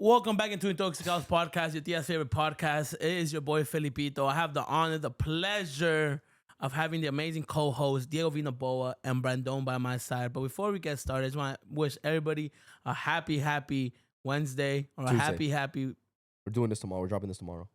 Welcome back into Chicos Toxicos podcast, your tía's favorite podcast. It is your boy Felipito. I have the honor, the pleasure of having the amazing co-host Diego Vinaboa and Brandon by my side. But before we get started, I just want to wish everybody a happy Wednesday or Tuesday. a happy. We're doing this tomorrow. We're dropping this tomorrow.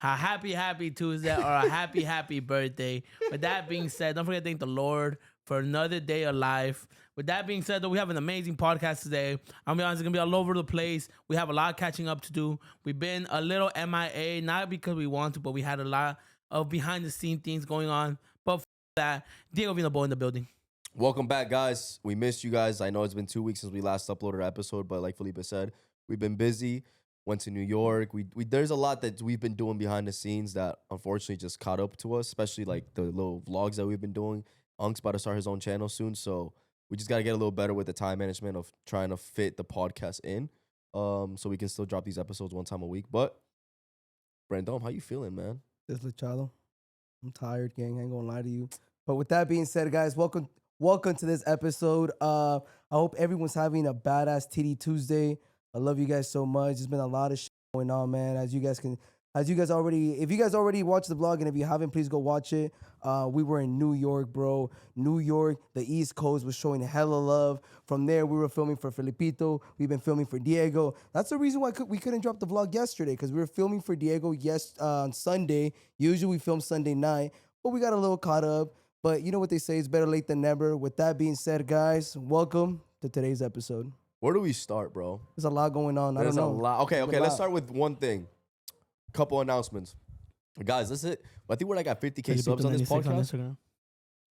A happy Tuesday or a happy birthday. With that being said, don't forget to thank the Lord for another day of life. With that being said, though, we have an amazing podcast today. I'll be honest, it's going to be all over the place. We have a lot of catching up to do. We've been a little MIA, not because we want to, but we had a lot of behind-the-scenes things going on. But for that, Diego Vinaboa in the building. Welcome back, guys. We missed you guys. I know it's been 2 weeks since we last uploaded an episode, but like Felipe said, we've been busy. Went to New York. We there's a lot that we've been doing behind the scenes that unfortunately just caught up to us, especially like the little vlogs that we've been doing. Unk's about to start his own channel soon, so we just got to get a little better with the time management of trying to fit the podcast in, so we can still drop these episodes one time a week. But Brandon, how you feeling, man? Luchado. I'm tired, gang. I ain't gonna lie to you. But with that being said, guys, welcome to this episode. I hope everyone's having a badass TD Tuesday. I love you guys so much. There's been a lot of shit going on, man. If you guys already watched the vlog, and if you haven't, please go watch it. We were in New York, bro. New York, the East Coast was showing hella love. From there, we were filming for Felipito. We've been filming for Diego. That's the reason why we couldn't drop the vlog yesterday, because we were filming for Diego on Sunday. Usually we film Sunday night, but we got a little caught up. But you know what they say, it's better late than never. With that being said, guys, welcome to today's episode. Where do we start, bro? There's a lot going on. There's I don't know. a lot. Okay. Let's start with one thing. Couple announcements. Guys, that's it. I think we're like at 50K subs on this podcast. On Instagram.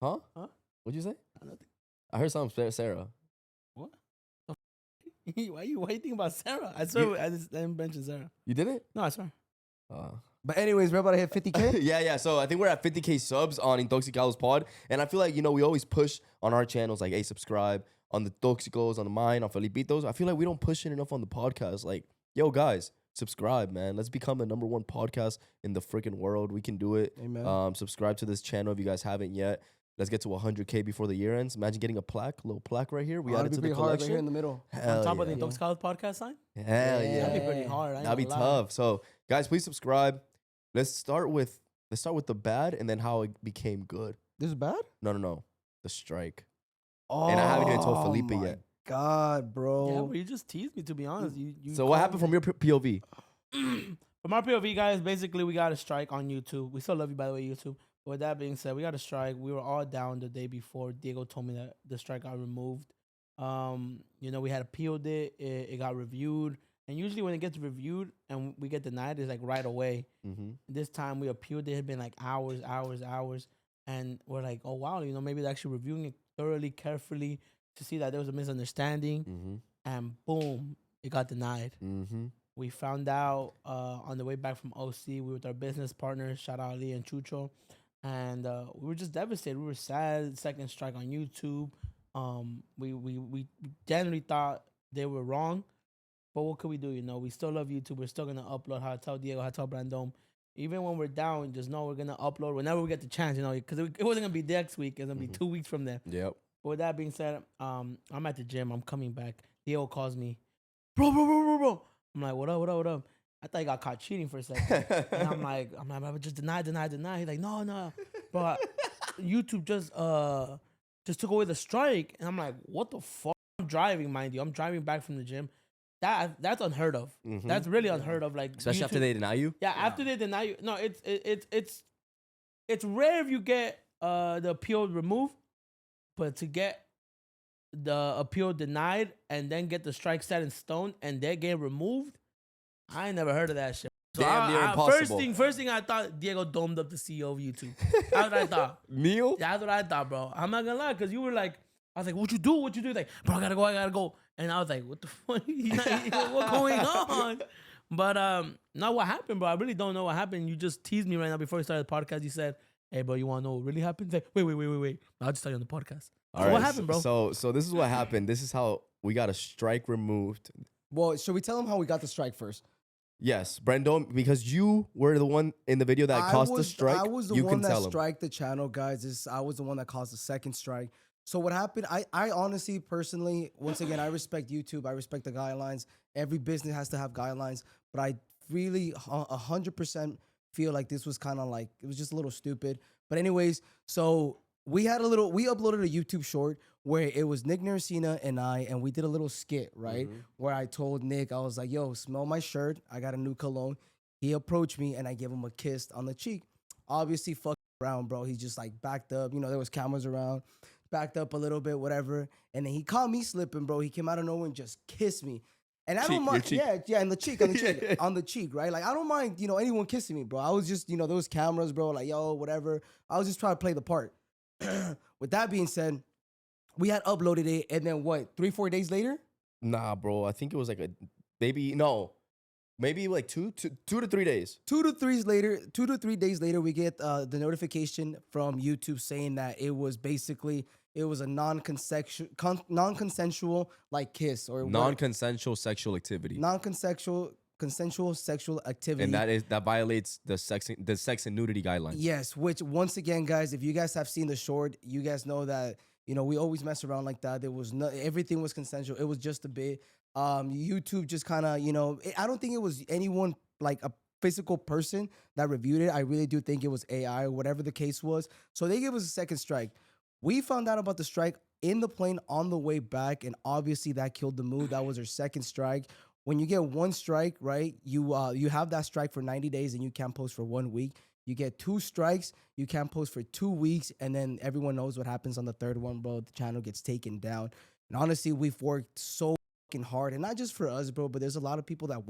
Huh? What'd you say? I heard something, Sarah. What? Why you think about Sarah? I swear I didn't mention Sarah. You did it? No, I swear. But anyways, we're about to hit 50K. Yeah. So I think we're at 50K subs on Intoxicados Pod. And I feel like, we always push on our channels, like, hey, subscribe on the Toxicos, on the mine, on Felipitos. I feel like we don't push it enough on the podcast. Like, yo, guys, subscribe, man. Let's become the #1 podcast in the freaking world. We can do it. Amen. Subscribe to this channel if you guys haven't yet. Let's get to 100K before the year ends. Imagine getting a little plaque right here. We added to the collection. Right here in the middle. On top of the Toxicos podcast sign? Hell yeah. That'd be pretty hard. That'd be tough. So, guys, please subscribe. Let's start with the bad and then how it became good. This is bad? No. The strike. Oh, and I haven't even told Felipe yet. God, bro. Yeah, but you just teased me, to be honest. So what happened from your POV? From our POV, guys, basically we got a strike on YouTube. We still love you, by the way, YouTube. But with that being said, we got a strike. We were all down the day before. Diego told me that the strike got removed. We had appealed it. It got reviewed. And usually when it gets reviewed and we get denied, it's like right away. Mm-hmm. This time we appealed. It had been like hours. And we're like, oh, wow, maybe they're actually reviewing it thoroughly, carefully to see that there was a misunderstanding. Mm-hmm. And boom, it got denied. Mm-hmm. We found out on the way back from OC. We were with our business partners, shout out Ali and Chucho. And we were just devastated. We were sad. Second strike on YouTube. We generally thought they were wrong. But what could we do? We still love YouTube. We're still going to upload. How to tell Diego, how to tell Brandon. Even when we're down, just know we're going to upload whenever we get the chance, because it wasn't going to be next week. It's going to be 2 weeks from there. Yep. But with that being said, I'm at the gym. I'm coming back. Diego calls me. Bro. I'm like, what up? I thought he got caught cheating for a second. And I'm like, just deny. He's like, no. Bro, YouTube just took away the strike. And I'm like, what the fuck? I'm driving, mind you. I'm driving back from the gym. That's unheard of. Mm-hmm. That's really unheard of. Like, especially YouTube, after they deny you. Yeah, after they deny you. No, it's rare if you get the appeal removed, but to get the appeal denied and then get the strike set in stone and they get removed, I ain't never heard of that shit. So Damn near impossible. First thing I thought, Diego domed up the CEO of YouTube. That's what I thought. Neil? That's what I thought, bro. I'm not gonna lie, because you were like, I was like, what you do? Like, bro, I gotta go. And I was like, what the fuck? What's going on? But not what happened, bro. I really don't know what happened. You just teased me right now before we started the podcast. You said, hey, bro, you want to know what really happened? Like, wait. I'll just tell you on the podcast. All so right, what happened, bro? So this is what happened. This is how we got a strike removed. Well, should we tell them how we got the strike first? Yes, Brandon, because you were the one in the video that caused the strike. I was the you one can that tell him. striked the channel, guys. I was the one that caused the second strike. So what happened? I honestly, personally, once again, I respect YouTube. I respect the guidelines. Every business has to have guidelines, but I really 100% feel like this was kind of like it was just a little stupid. But anyways, so we uploaded a YouTube short where it was Nick Naracina and I, and we did a little skit, right? Where I told Nick, I was like, "Yo, smell my shirt. I got a new cologne." He approached me and I gave him a kiss on the cheek. Obviously, fuck around, bro. He's just like backed up. You know, there was cameras around, backed up a little bit, whatever. And then he caught me slipping, bro. He came out of nowhere and just kissed me. And I don't mind, yeah, in the cheek, on the cheek, right? Like I don't mind, anyone kissing me, bro. I was just, there was cameras, bro. Like yo, whatever. I was just trying to play the part. With that being said, we had uploaded it, and then what? 3-4 days later, Nah, bro. I think it was like maybe like 2 to 3 days. 2 to 3 days later, we get the notification from YouTube saying that it was a non-consensual like kiss or Non-consensual sexual activity. consensual sexual activity. And that violates the sex and nudity guidelines. Yes, which once again, guys, if you guys have seen the short, you guys know that we always mess around like that. There was everything was consensual. It was just a bit. YouTube just kind of I don't think it was anyone like a physical person that reviewed it. I really do think it was AI or whatever the case was. So they gave us a second strike. We found out about the strike in the plane on the way back, and obviously that killed the mood. That was our second strike. When you get one strike, right, you have that strike for 90 days and you can't post for 1 week. You get 2 strikes, you can't post for 2 weeks, and then everyone knows what happens on the third one, bro. The channel gets taken down. And honestly, we've worked so fucking hard, and not just for us, bro, but there's a lot of people that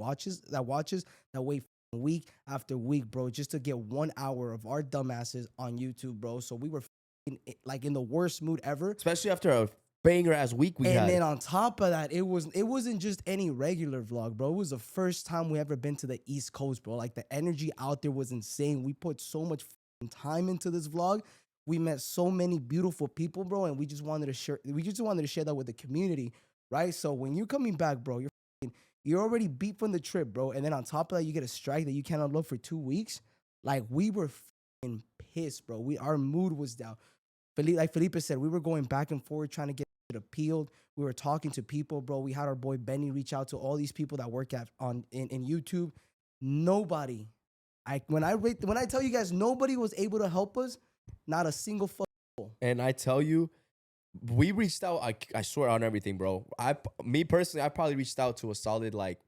wait week after week, bro, just to get 1 hour of our dumbasses on YouTube, bro. So we were like in the worst mood ever, Especially after a banger ass week we had. and then on top of that, it wasn't just any regular vlog, bro. It was the first time we ever been to the East Coast, bro. Like the energy out there was insane. We put so much time into this vlog. We met so many beautiful people, bro, and we just wanted to share that with the community, right? So when you're coming back, bro, you're already beat from the trip, bro, and then on top of that, you get a strike that you can't upload for 2 weeks. Like we were pissed, bro. Our mood was down. Like Felipe said, we were going back and forth trying to get it appealed. We were talking to people, bro. We had our boy Benny reach out to all these people that work in YouTube. Nobody. When I tell you guys, nobody was able to help us. Not a single fuck. And I tell you, we reached out. I swear on everything, bro. Me personally, I probably reached out to a solid like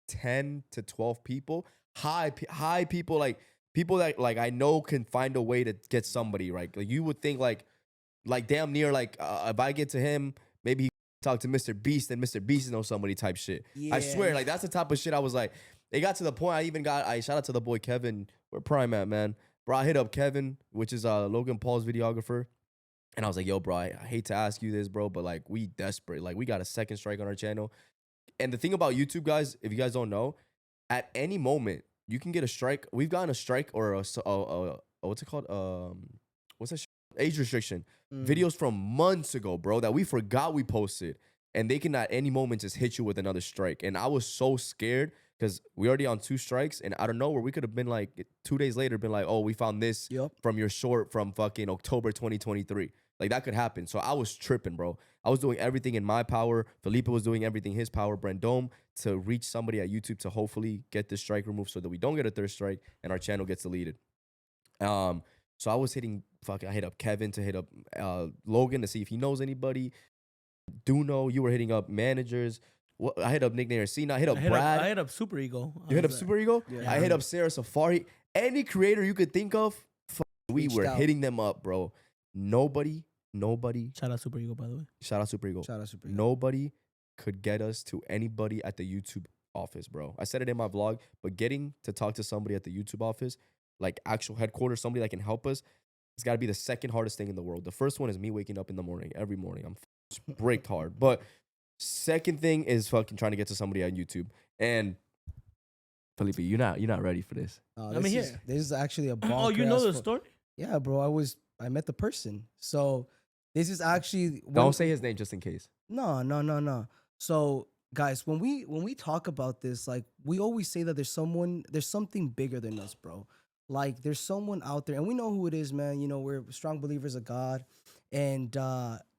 10 to 12 people. High people, like people that like I know can find a way to get somebody right. Like you would think like damn near like if I get to him, maybe he talk to Mr. Beast and Mr. Beast knows somebody type shit. Yeah. I swear, like that's the type of shit I was like. It got to the point I shout out to the boy Kevin. Where Prime at, man? Bro, I hit up Kevin, which is Logan Paul's videographer. And I was like, yo, bro, I hate to ask you this, bro, but like we desperate. Like we got a second strike on our channel. And the thing about YouTube, guys, if you guys don't know, at any moment you can get a strike. We've gotten a strike or what's it called? What's that shit? Age restriction. Videos from months ago, bro, that we forgot we posted. And they can at any moment just hit you with another strike. And I was so scared because we already on 2 strikes. And out of nowhere, we could have been like 2 days later, been like, oh, we found this from your short from fucking October 2023. Like that could happen. So I was tripping, bro. I was doing everything in my power. Felipe was doing everything in his power. Brandome to reach somebody at YouTube to hopefully get this strike removed so that we don't get a third strike and our channel gets deleted. So I was I hit up Kevin to hit up Logan to see if he knows anybody. Duno, you were hitting up managers. I hit up Nick Naracina. I hit up Brad. I hit up Super Ego. You hit up Super Ego? Yeah. I hit up Sarah Safari. Any creator you could think of, we were hitting them up, bro. Nobody. Shout out Super Ego, by the way. Shout out Super Ego. Nobody could get us to anybody at the YouTube office, bro. I said it in my vlog, but getting to talk to somebody at the YouTube office, like actual headquarters, somebody that can help us, it's got to be the second hardest thing in the world. The first one is me waking up in the morning, every morning. I'm bricked hard. But second thing is fucking trying to get to somebody on YouTube. And Felipe, you're not ready for this. This is actually a bomb. Oh, you know the story? Yeah, bro. I met the person. So this is actually Don't say his name just in case. No. So guys, when we talk about this, like we always say that there's something bigger than us, bro. Like there's someone out there, and we know who it is, man. You know, we're strong believers of God, and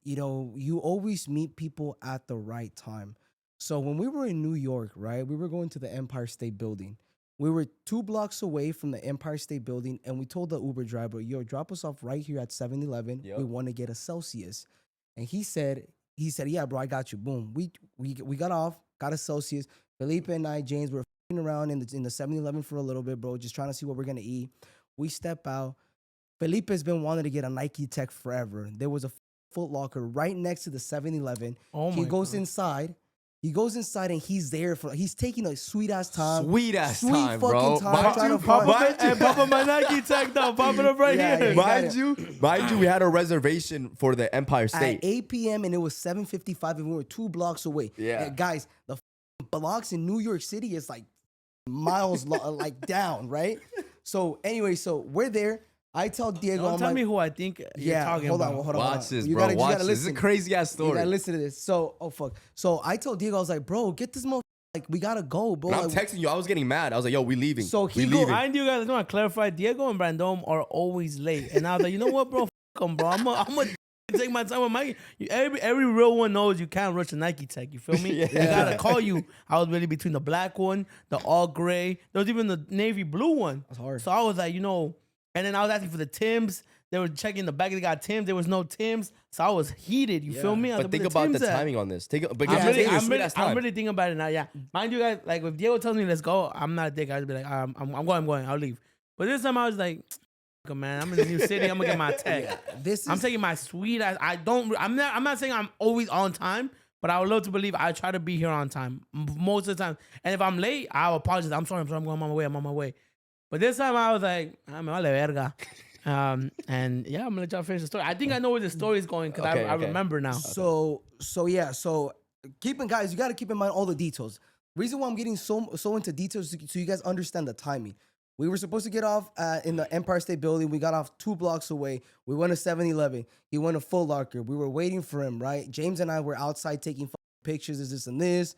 you always meet people at the right time. So when we were in New York, right, we were going to the Empire State Building. We were 2 blocks away from the Empire State Building, and we told the Uber driver, yo, drop us off right here at 7-Eleven. Yep. We want to get a Celsius. And he said, yeah, bro, I got you. Boom. We got off, got a Celsius. Felipe and I, James, were f***ing around in the 7-Eleven for a little bit, bro, just trying to see what we're going to eat. We step out. Felipe has been wanting to get a Nike Tech forever. There was a Foot Locker right next to the 7-Eleven. Oh He my goes God. inside. He goes inside and he's there for. He's taking a sweet ass time. Sweet ass Sweet time, fucking bro. time. Mind trying you, to Papa, find- my, hey, Papa, my Nike Tech though. Pop it up right Yeah, here. yeah. Mind you, we had a reservation for the Empire At State. 8 p.m. and it was 7:55 and we were 2 blocks away. Yeah. And guys, the blocks in New York City is like miles like down, right? So anyway, so we're there. I tell Diego, Don't I'm tell like, me who I think you're talking hold about. on, hold on. Watch this, You bro. gotta Watch this. This is a listen. crazy ass You story. gotta listen to this. So, oh fuck. So I told Diego, I was like, bro, get this motherfucker. Like, we gotta go, bro. And I'm Like, texting you. I was getting mad. I was like, yo, we leaving. So we he go- leaving. Mind you guys, I just want to clarify. Diego and Brandon are always late, and I was like, you know what, bro? Fuck 'em, bro. I'm gonna take my time with Mikey. Every real one knows you can't rush a Nike Tech. You feel me? Yeah. I gotta call you. I was really between the black one, the all gray. There was even the navy blue one. That's hard. So I was like, and then I was asking for the Timbs. They were checking the back. They got Timbs. There was no Timbs. So I was heated. You feel me? I was But like, think where about the Timbs at? timing on this. But I'm guys, really, take your I'm, sweet really, ass I'm time. really thinking about it now. Yeah, mind you guys, like if Diego tells me let's go, I'm not a dick. I'd be like, I'm going, I'll leave. But this time I was like, "Fuck, man, I'm in a new city. I'm gonna get my tech. this is I'm taking my sweet ass. I'm not saying I'm always on time, but I would love to believe I try to be here on time most of the time. And if I'm late, I'll apologize. I'm sorry. I'm going on my way. I'm on my way. But this time I was like, me vale verga. And yeah, I'm gonna let y'all finish the story. I think I know where the story is going because Okay, I okay. remember now. So yeah, so guys, you got to keep in mind all the details. Reason why I'm getting so into details so you guys understand the timing. We were supposed to get off in the Empire State Building. We got off 2 blocks away. We went to 7-Eleven. He went to Foot Locker. We were waiting for him, right? James and I were outside taking pictures, this and this.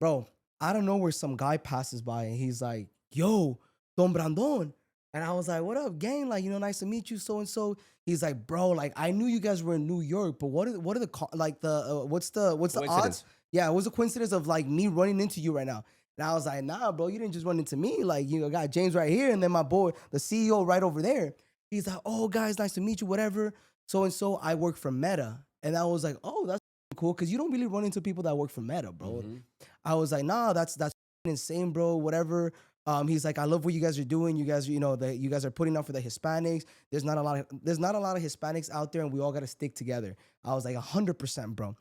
Bro, I don't know where some guy passes by and he's like, yo, Don Brandon. And I was like, what up, gang? Like, nice to meet you, so-and-so. He's like, bro, like, I knew you guys were in New York, but what's the odds? Coincidence. Yeah, it was a coincidence of like me running into you right now. And I was like, nah, bro, you didn't just run into me. Like, got James right here and then my boy, the CEO right over there. He's like, oh, guys, nice to meet you, whatever. So-and-so, I work for Meta. And I was like, oh, that's cool, because you don't really run into people that work for Meta, bro. Mhm. I was like, nah, that's insane, bro, whatever. He's like, I love what you guys are doing. You guys, you guys are putting out for the Hispanics. There's not a lot of Hispanics out there, and we all got to stick together. I was like, 100%, bro.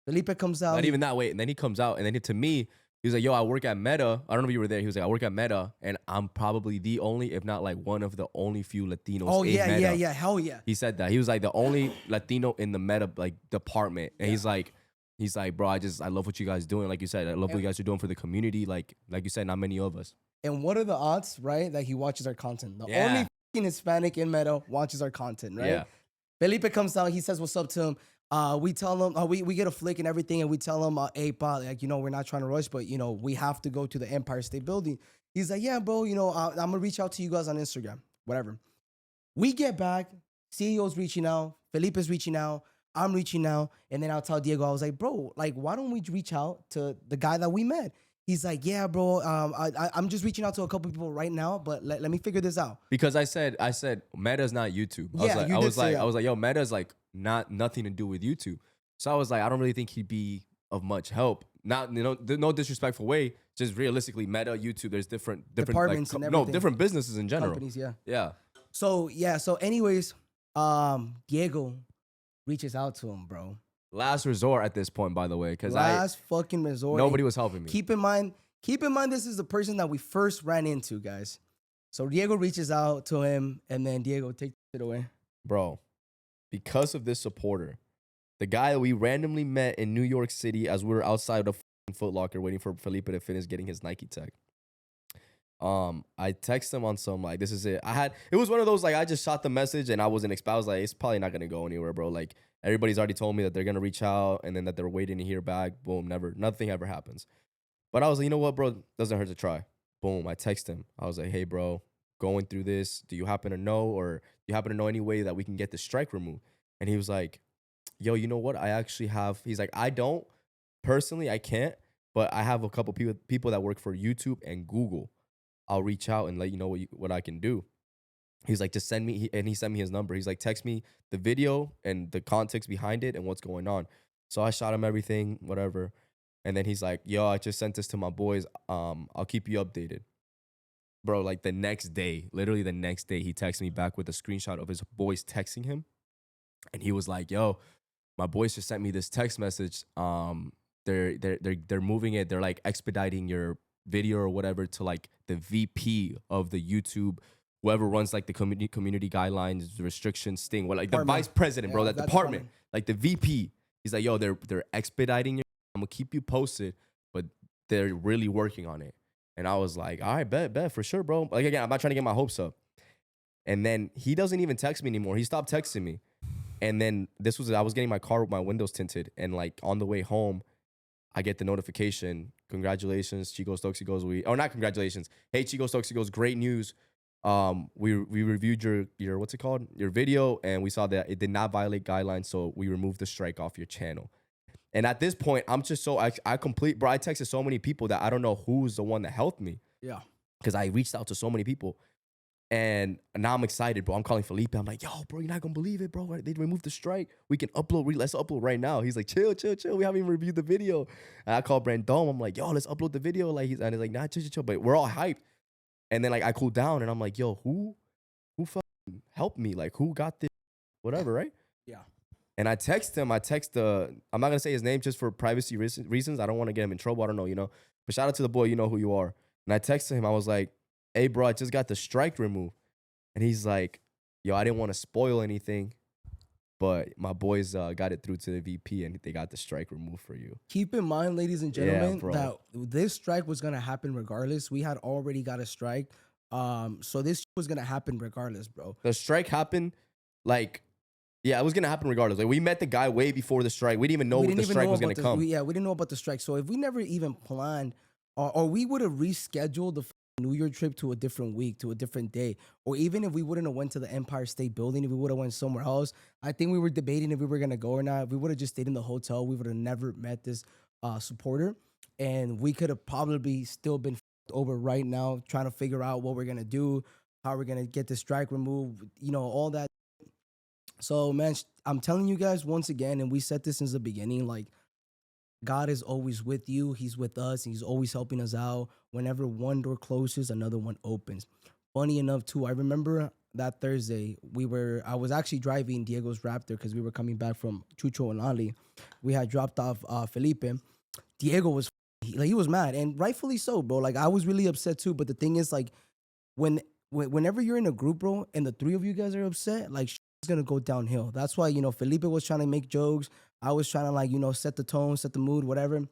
Felipe comes out. Not even that way. And then he comes out, and then to me, he was like, yo, I work at Meta. I don't know if you were there. He was like, I work at Meta, and I'm probably the only, if not like one of the only few Latinos Oh in yeah, Meta. yeah, hell yeah. He said that. He was like the only Latino in the Meta like department. And he's like, bro, I love what you guys doing. Like you said, I love what you guys are doing for the community. Like you said, not many of us. And what are the odds, right, that he watches our content? The Yeah. only fucking Hispanic in Meta watches our content, right? Yeah. Felipe comes out. He says, what's up to him? We tell him, we get a flick and everything, and we tell him, hey, pa, like, we're not trying to rush, but, we have to go to the Empire State Building. He's like, yeah, bro, I'm going to reach out to you guys on Instagram, whatever. We get back, CEO's reaching out, Felipe's reaching out, I'm reaching out, and then I'll tell Diego, I was like, bro, like, why don't we reach out to the guy that we met? He's like, yeah, bro, I'm just reaching out to a couple people right now, but let me figure this out. Because I said Meta's not YouTube. Yeah, you did say that. I was like, yo, Meta's like nothing to do with YouTube. So I was like, I don't really think he'd be of much help. Not, no disrespectful way. Just realistically, Meta, YouTube, there's different Departments and everything. different businesses in general. Companies, yeah. Yeah. So anyways, Diego reaches out to him, bro. Last resort at this point, by the way, because Last fucking resort. nobody was helping me. Keep in mind, this is the person that we first ran into, guys. So Diego reaches out to him, and then Diego takes it away. Bro, because of this supporter, the guy that we randomly met in New York City as we were outside of Foot Locker waiting for Felipe to finish getting his Nike Tech. I text him on some like, this is it. It was one of those like, I just shot the message and I wasn't expecting. I was like, it's probably not gonna go anywhere, bro. Like everybody's already told me that they're gonna reach out and then that they're waiting to hear back. Boom, nothing ever happens. But I was like, you know what, bro? Doesn't hurt to try. Boom, I text him. I was like, hey, bro, going through this. Do you happen to know, or do you happen to know any way that we can get the strike removed? And he was like, yo, you know what? I actually have. He's like, I don't personally, I can't, but I have a couple people that work for YouTube and Google. I'll reach out and let you know what I can do. He's like, just send me, and he sent me his number. He's like, text me the video and the context behind it and what's going on. So I shot him everything, whatever. And then he's like, yo, I just sent this to my boys. I'll keep you updated. Bro, like the next day, literally the next day, he texted me back with a screenshot of his boys texting him. And he was like, yo, my boys just sent me this text message. They're moving it. They're like expediting your video or whatever to like the VP of the YouTube, whoever runs like the community guidelines, the restrictions thing, what like Department. the vice president, bro, Yeah, that that department, department. like the VP. He's like, yo, they're expediting you. I'm gonna keep you posted, but they're really working on it. And I was like, all right, bet for sure, bro. Like again, I'm not trying to get my hopes up. And then he doesn't even text me anymore. He stopped texting me. And then I was getting my car with my windows tinted, and like on the way home, I get the notification. Congratulations, Chicos Toxicos. Not congratulations. Hey, Chicos Toxicos, great news. We reviewed your what's it called? Your video, and we saw that it did not violate guidelines, so we removed the strike off your channel. And at this point, I'm just so I texted so many people that I don't know who's the one that helped me. Yeah. Because I reached out to so many people. And now I'm excited, bro. I'm calling Felipe. I'm like, yo, bro, you're not gonna believe it, bro. They removed the strike. We can upload. Let's upload right now. He's like, chill. We haven't even reviewed the video. And I called Brandon. I'm like, yo, let's upload the video. Like he's like, nah, chill. But we're all hyped. And then like I cooled down, and I'm like, yo, who fucking helped me? Like who got this? Whatever, right? Yeah. And I text him. I'm not gonna say his name just for privacy reasons. I don't want to get him in trouble. I don't know, But shout out to the boy. You know who you are. And I texted him. I was like, hey, bro, I just got the strike removed. And he's like, yo, I didn't want to spoil anything, but my boys got it through to the VP, and they got the strike removed for you. Keep in mind, ladies and gentlemen, bro. that this strike was gonna happen regardless. We had already got a strike, so this was gonna happen regardless, bro. The strike happened, like, yeah, it was gonna happen regardless. Like, we met the guy way before the strike. We didn't even know the strike was gonna come. We didn't know about the strike. So if we never even planned, or we would have rescheduled the New Year trip to a different week, to a different day, or even if we wouldn't have went to the Empire State Building, if we would have went somewhere else, I think we were debating if we were gonna go or not. If we would have just stayed in the hotel, we would have never met this supporter, and we could have probably still been over right now, trying to figure out what we're gonna do, how we're gonna get the strike removed, all that. So, man, I'm telling you guys once again, and we said this since the beginning, like, God is always with you. He's with us. He's always helping us out. Whenever one door closes, another one opens. Funny enough, too, I remember that Thursday, I was actually driving Diego's Raptor because we were coming back from Chucho and Ali. We had dropped off Felipe. Diego was, he was mad, and rightfully so, bro. Like, I was really upset, too. But the thing is, like, whenever you're in a group, bro, and the three of you guys are upset, like, it's going to go downhill. That's why, Felipe was trying to make jokes. I was trying to, like, set the tone, set the mood, whatever.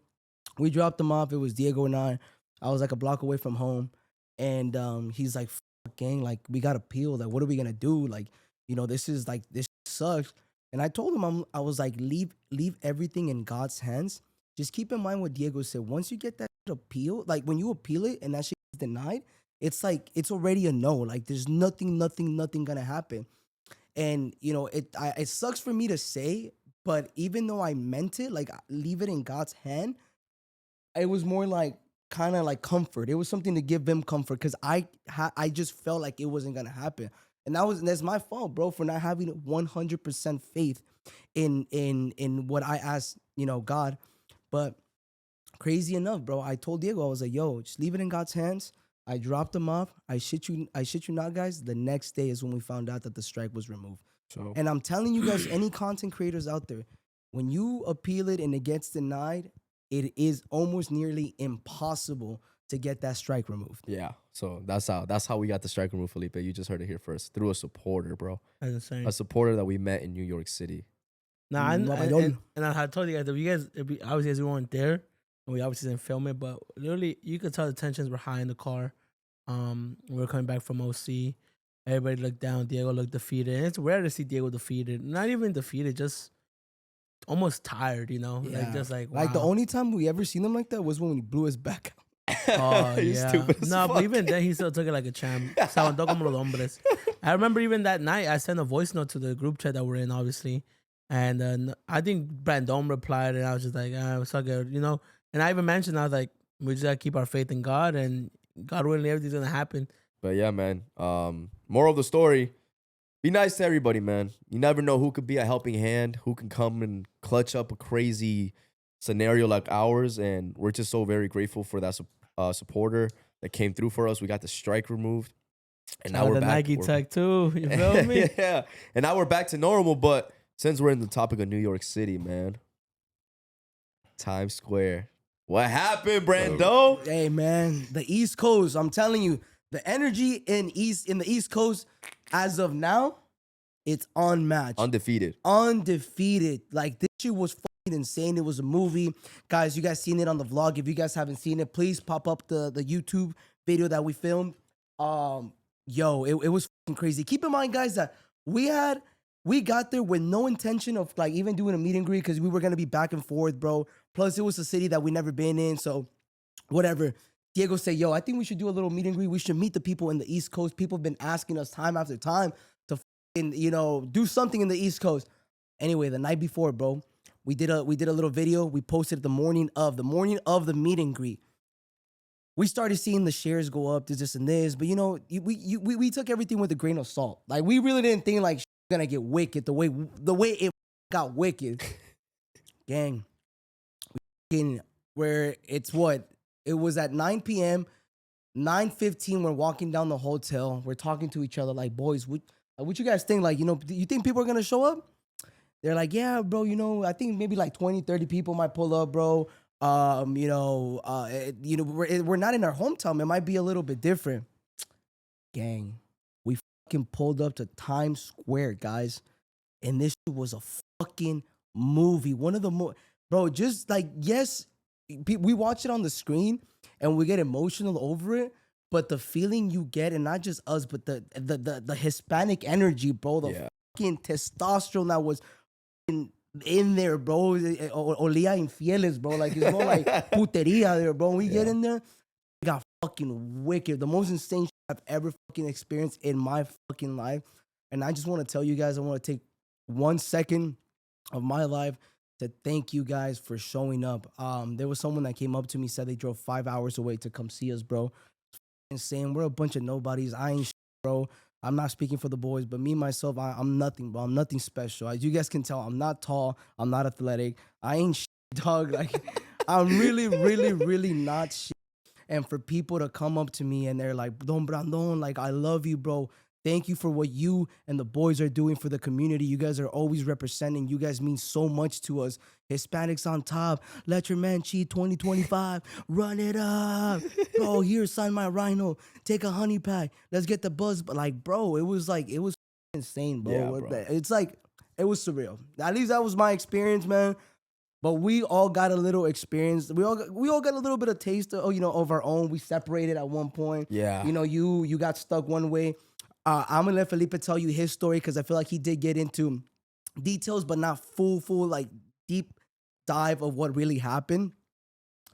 We dropped them off. It was Diego and I. I was like a block away from home. And he's like, fuck, gang, like, we got to peel. Like, what are we going to do? Like, this sucks. And I told him, I was like, leave everything in God's hands. Just keep in mind what Diego said. Once you get that appeal, like, when you appeal it and that shit is denied, it's like, it's already a no. Like, there's nothing going to happen. And, it sucks for me to say, but even though I meant it, like, leave it in God's hand, it was more like kind of like comfort. It was something to give them comfort because I just felt like it wasn't going to happen. And that's my fault, bro, for not having 100% faith in what I asked, God. But crazy enough, bro, I told Diego, I was like, yo, just leave it in God's hands. I dropped them off. I shit you not, guys. The next day is when we found out that the strike was removed. So, and I'm telling you guys, any content creators out there, when you appeal it and it gets denied, it is almost nearly impossible to get that strike removed. yeah. So that's how we got the strike removed, Felipe. You just heard it here first through a supporter, bro. That's insane. A supporter that we met in New York City. Nah, and I had told you guys, obviously we weren't there, and we obviously didn't film it, but literally you could tell the tensions were high in the car. We were coming back from OC. Everybody looked down. Diego looked defeated. And it's rare to see Diego defeated. Not even defeated, just almost tired, Yeah. Like, just like, wow. Like, the only time we ever seen him like that was when he blew his back out. Oh, You're yeah. stupid as No, fuck. but even then, he still took it like a champ. Se aguantó como los hombres. I remember even that night, I sent a voice note to the group chat that we're in, obviously. And I think Brandon replied, and I was just like, it's all good, you know. And I even mentioned, I was like, we just gotta keep our faith in God, and God willing, everything's gonna happen. But yeah, man. Moral of the story: be nice to everybody, man. You never know who could be a helping hand, who can come and clutch up a crazy scenario like ours, and we're just so very grateful for that supporter that came through for us. We got the strike removed, and now Shout out we're to back. Nike Tech too. You feel me? Yeah, and now we're back to normal. But since we're in the topic of New York City, man, Times Square. What happened, Brando? Hey man, the East Coast. I'm telling you, the energy in the East Coast as of now, it's unmatched, Undefeated. undefeated. Like this shit was fucking insane. It was a movie, guys. You guys seen it on the vlog? If you guys haven't seen it, please pop up the YouTube video that we filmed. Yo, it was fucking crazy. Keep in mind, guys, that we got there with no intention of like even doing a meet and greet because we were gonna be back and forth, bro. Plus, it was a city that we never been in, so whatever. Diego said, yo, I think we should do a little meet and greet. We should meet the people in the East Coast. People have been asking us time after time to fucking, do something in the East Coast. Anyway, the night before, bro, we did a little video. We posted the morning of the meet and greet. We started seeing the shares go up, this and this, but we took everything with a grain of salt. Like we really didn't think like gonna get wicked the way it got wicked. Gang, where it's what it was at 9 p.m. 9:15. We're walking down the hotel. We're talking to each other like, boys, what you guys think? Like, do you think people are gonna show up? They're like, yeah, bro. I think maybe like 20, 30 people might pull up, bro. We're not in our hometown. It might be a little bit different. Gang, we fucking pulled up to Times Square, guys, and this was a fucking movie. One of the bro, just like, yes, we watch it on the screen and we get emotional over it, but the feeling you get, and not just us, but the Hispanic energy, bro, the fucking testosterone that was in there, bro. Olía infieles, bro. Like, it's more like puteria there, bro. When we get in there, it got fucking wicked. The most insane shit I've ever fucking experienced in my fucking life. And I just want to tell you guys, I want to take 1 second of my life to thank you guys for showing up. There was someone that came up to me, said they drove 5 hours away to come see us, bro. Insane. We're a bunch of nobodies. I ain't shit, bro. I'm not speaking for the boys, but me, myself, I'm nothing, bro. I'm nothing special. As you guys can tell, I'm not tall. I'm not athletic. I ain't shit, dog. Like, I'm really, really, really not shit. And for people to come up to me and they're like, Don Brandon, like, I love you, bro. Thank you for what you and the boys are doing for the community. You guys are always representing. You guys mean so much to us. Hispanics on top. Let your man cheat 2025. Run it up. Bro, here, sign my rhino. Take a honey pack. Let's get the buzz. But like, bro, it was insane, bro. Yeah, bro. It's like, it was surreal. At least that was my experience, man. But we all got a little experience. We all got a little bit of taste of our own. We separated at one point. Yeah. You got stuck one way. I'm gonna let Felipe tell you his story because I feel like he did get into details, but not full like deep dive of what really happened.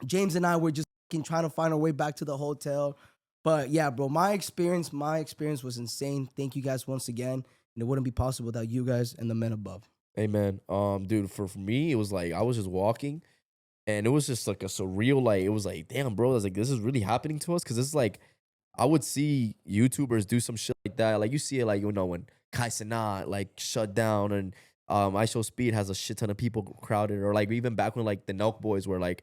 James and I were just trying to find our way back to the hotel. But yeah, bro, my experience was insane. Thank you guys once again. And it wouldn't be possible without you guys and the men above. Hey, man. Dude, for me, it was like I was just walking, and it was just like a surreal, like, it was like, damn, bro, I was like, this is really happening to us, because it's like, I would see YouTubers do some shit like that. Like, you see it, like, when Kai Cenat, like, shut down, and I Show Speed has a shit ton of people crowded, or like even back when like the Nelk Boys were like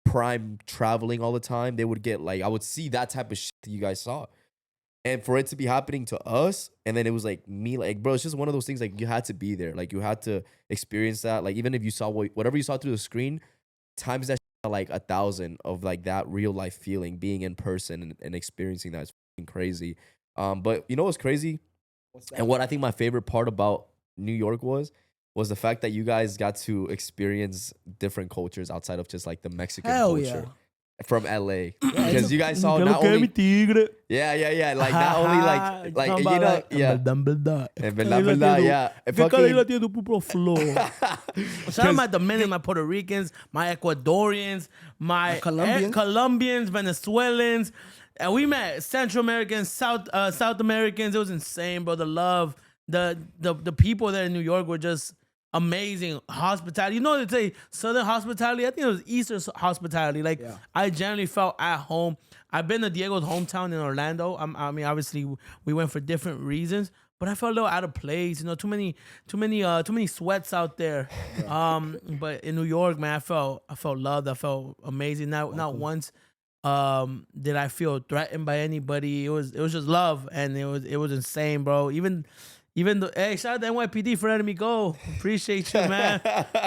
prime traveling all the time, they would get like, I would see that type of shit that you guys saw. And for it to be happening to us, and then it was like me, like, bro, it's just one of those things, like, you had to be there. Like, you had to experience that. Like, even if you saw whatever you saw through the screen, times that like 1,000 of like that real life feeling, being in person and experiencing that is fucking crazy. But you know what's crazy? And what I think my favorite part about New York was the fact that you guys got to experience different cultures outside of just like the Mexican culture. Yeah. From LA, because you guys saw not only yeah, like not only like and verdad, yeah, Shout out my Dominicans, my Puerto Ricans, my Ecuadorians, my Colombians, Venezuelans, and we met Central Americans, South Americans. It was insane, bro. The love, the people there in New York were just amazing hospitality. You know, they say Southern hospitality. I think it was Eastern hospitality. Like Yeah. I generally felt at home. I've been to Diego's hometown in Orlando. I mean, obviously we went for different reasons, but I felt a little out of place. You know, too many sweats out there. But in New York, man, I felt loved. I felt amazing. Not once did I feel threatened by anybody. It was just love, and it was insane, bro. Even though, hey, shout out to NYPD for letting me go. Appreciate you, man,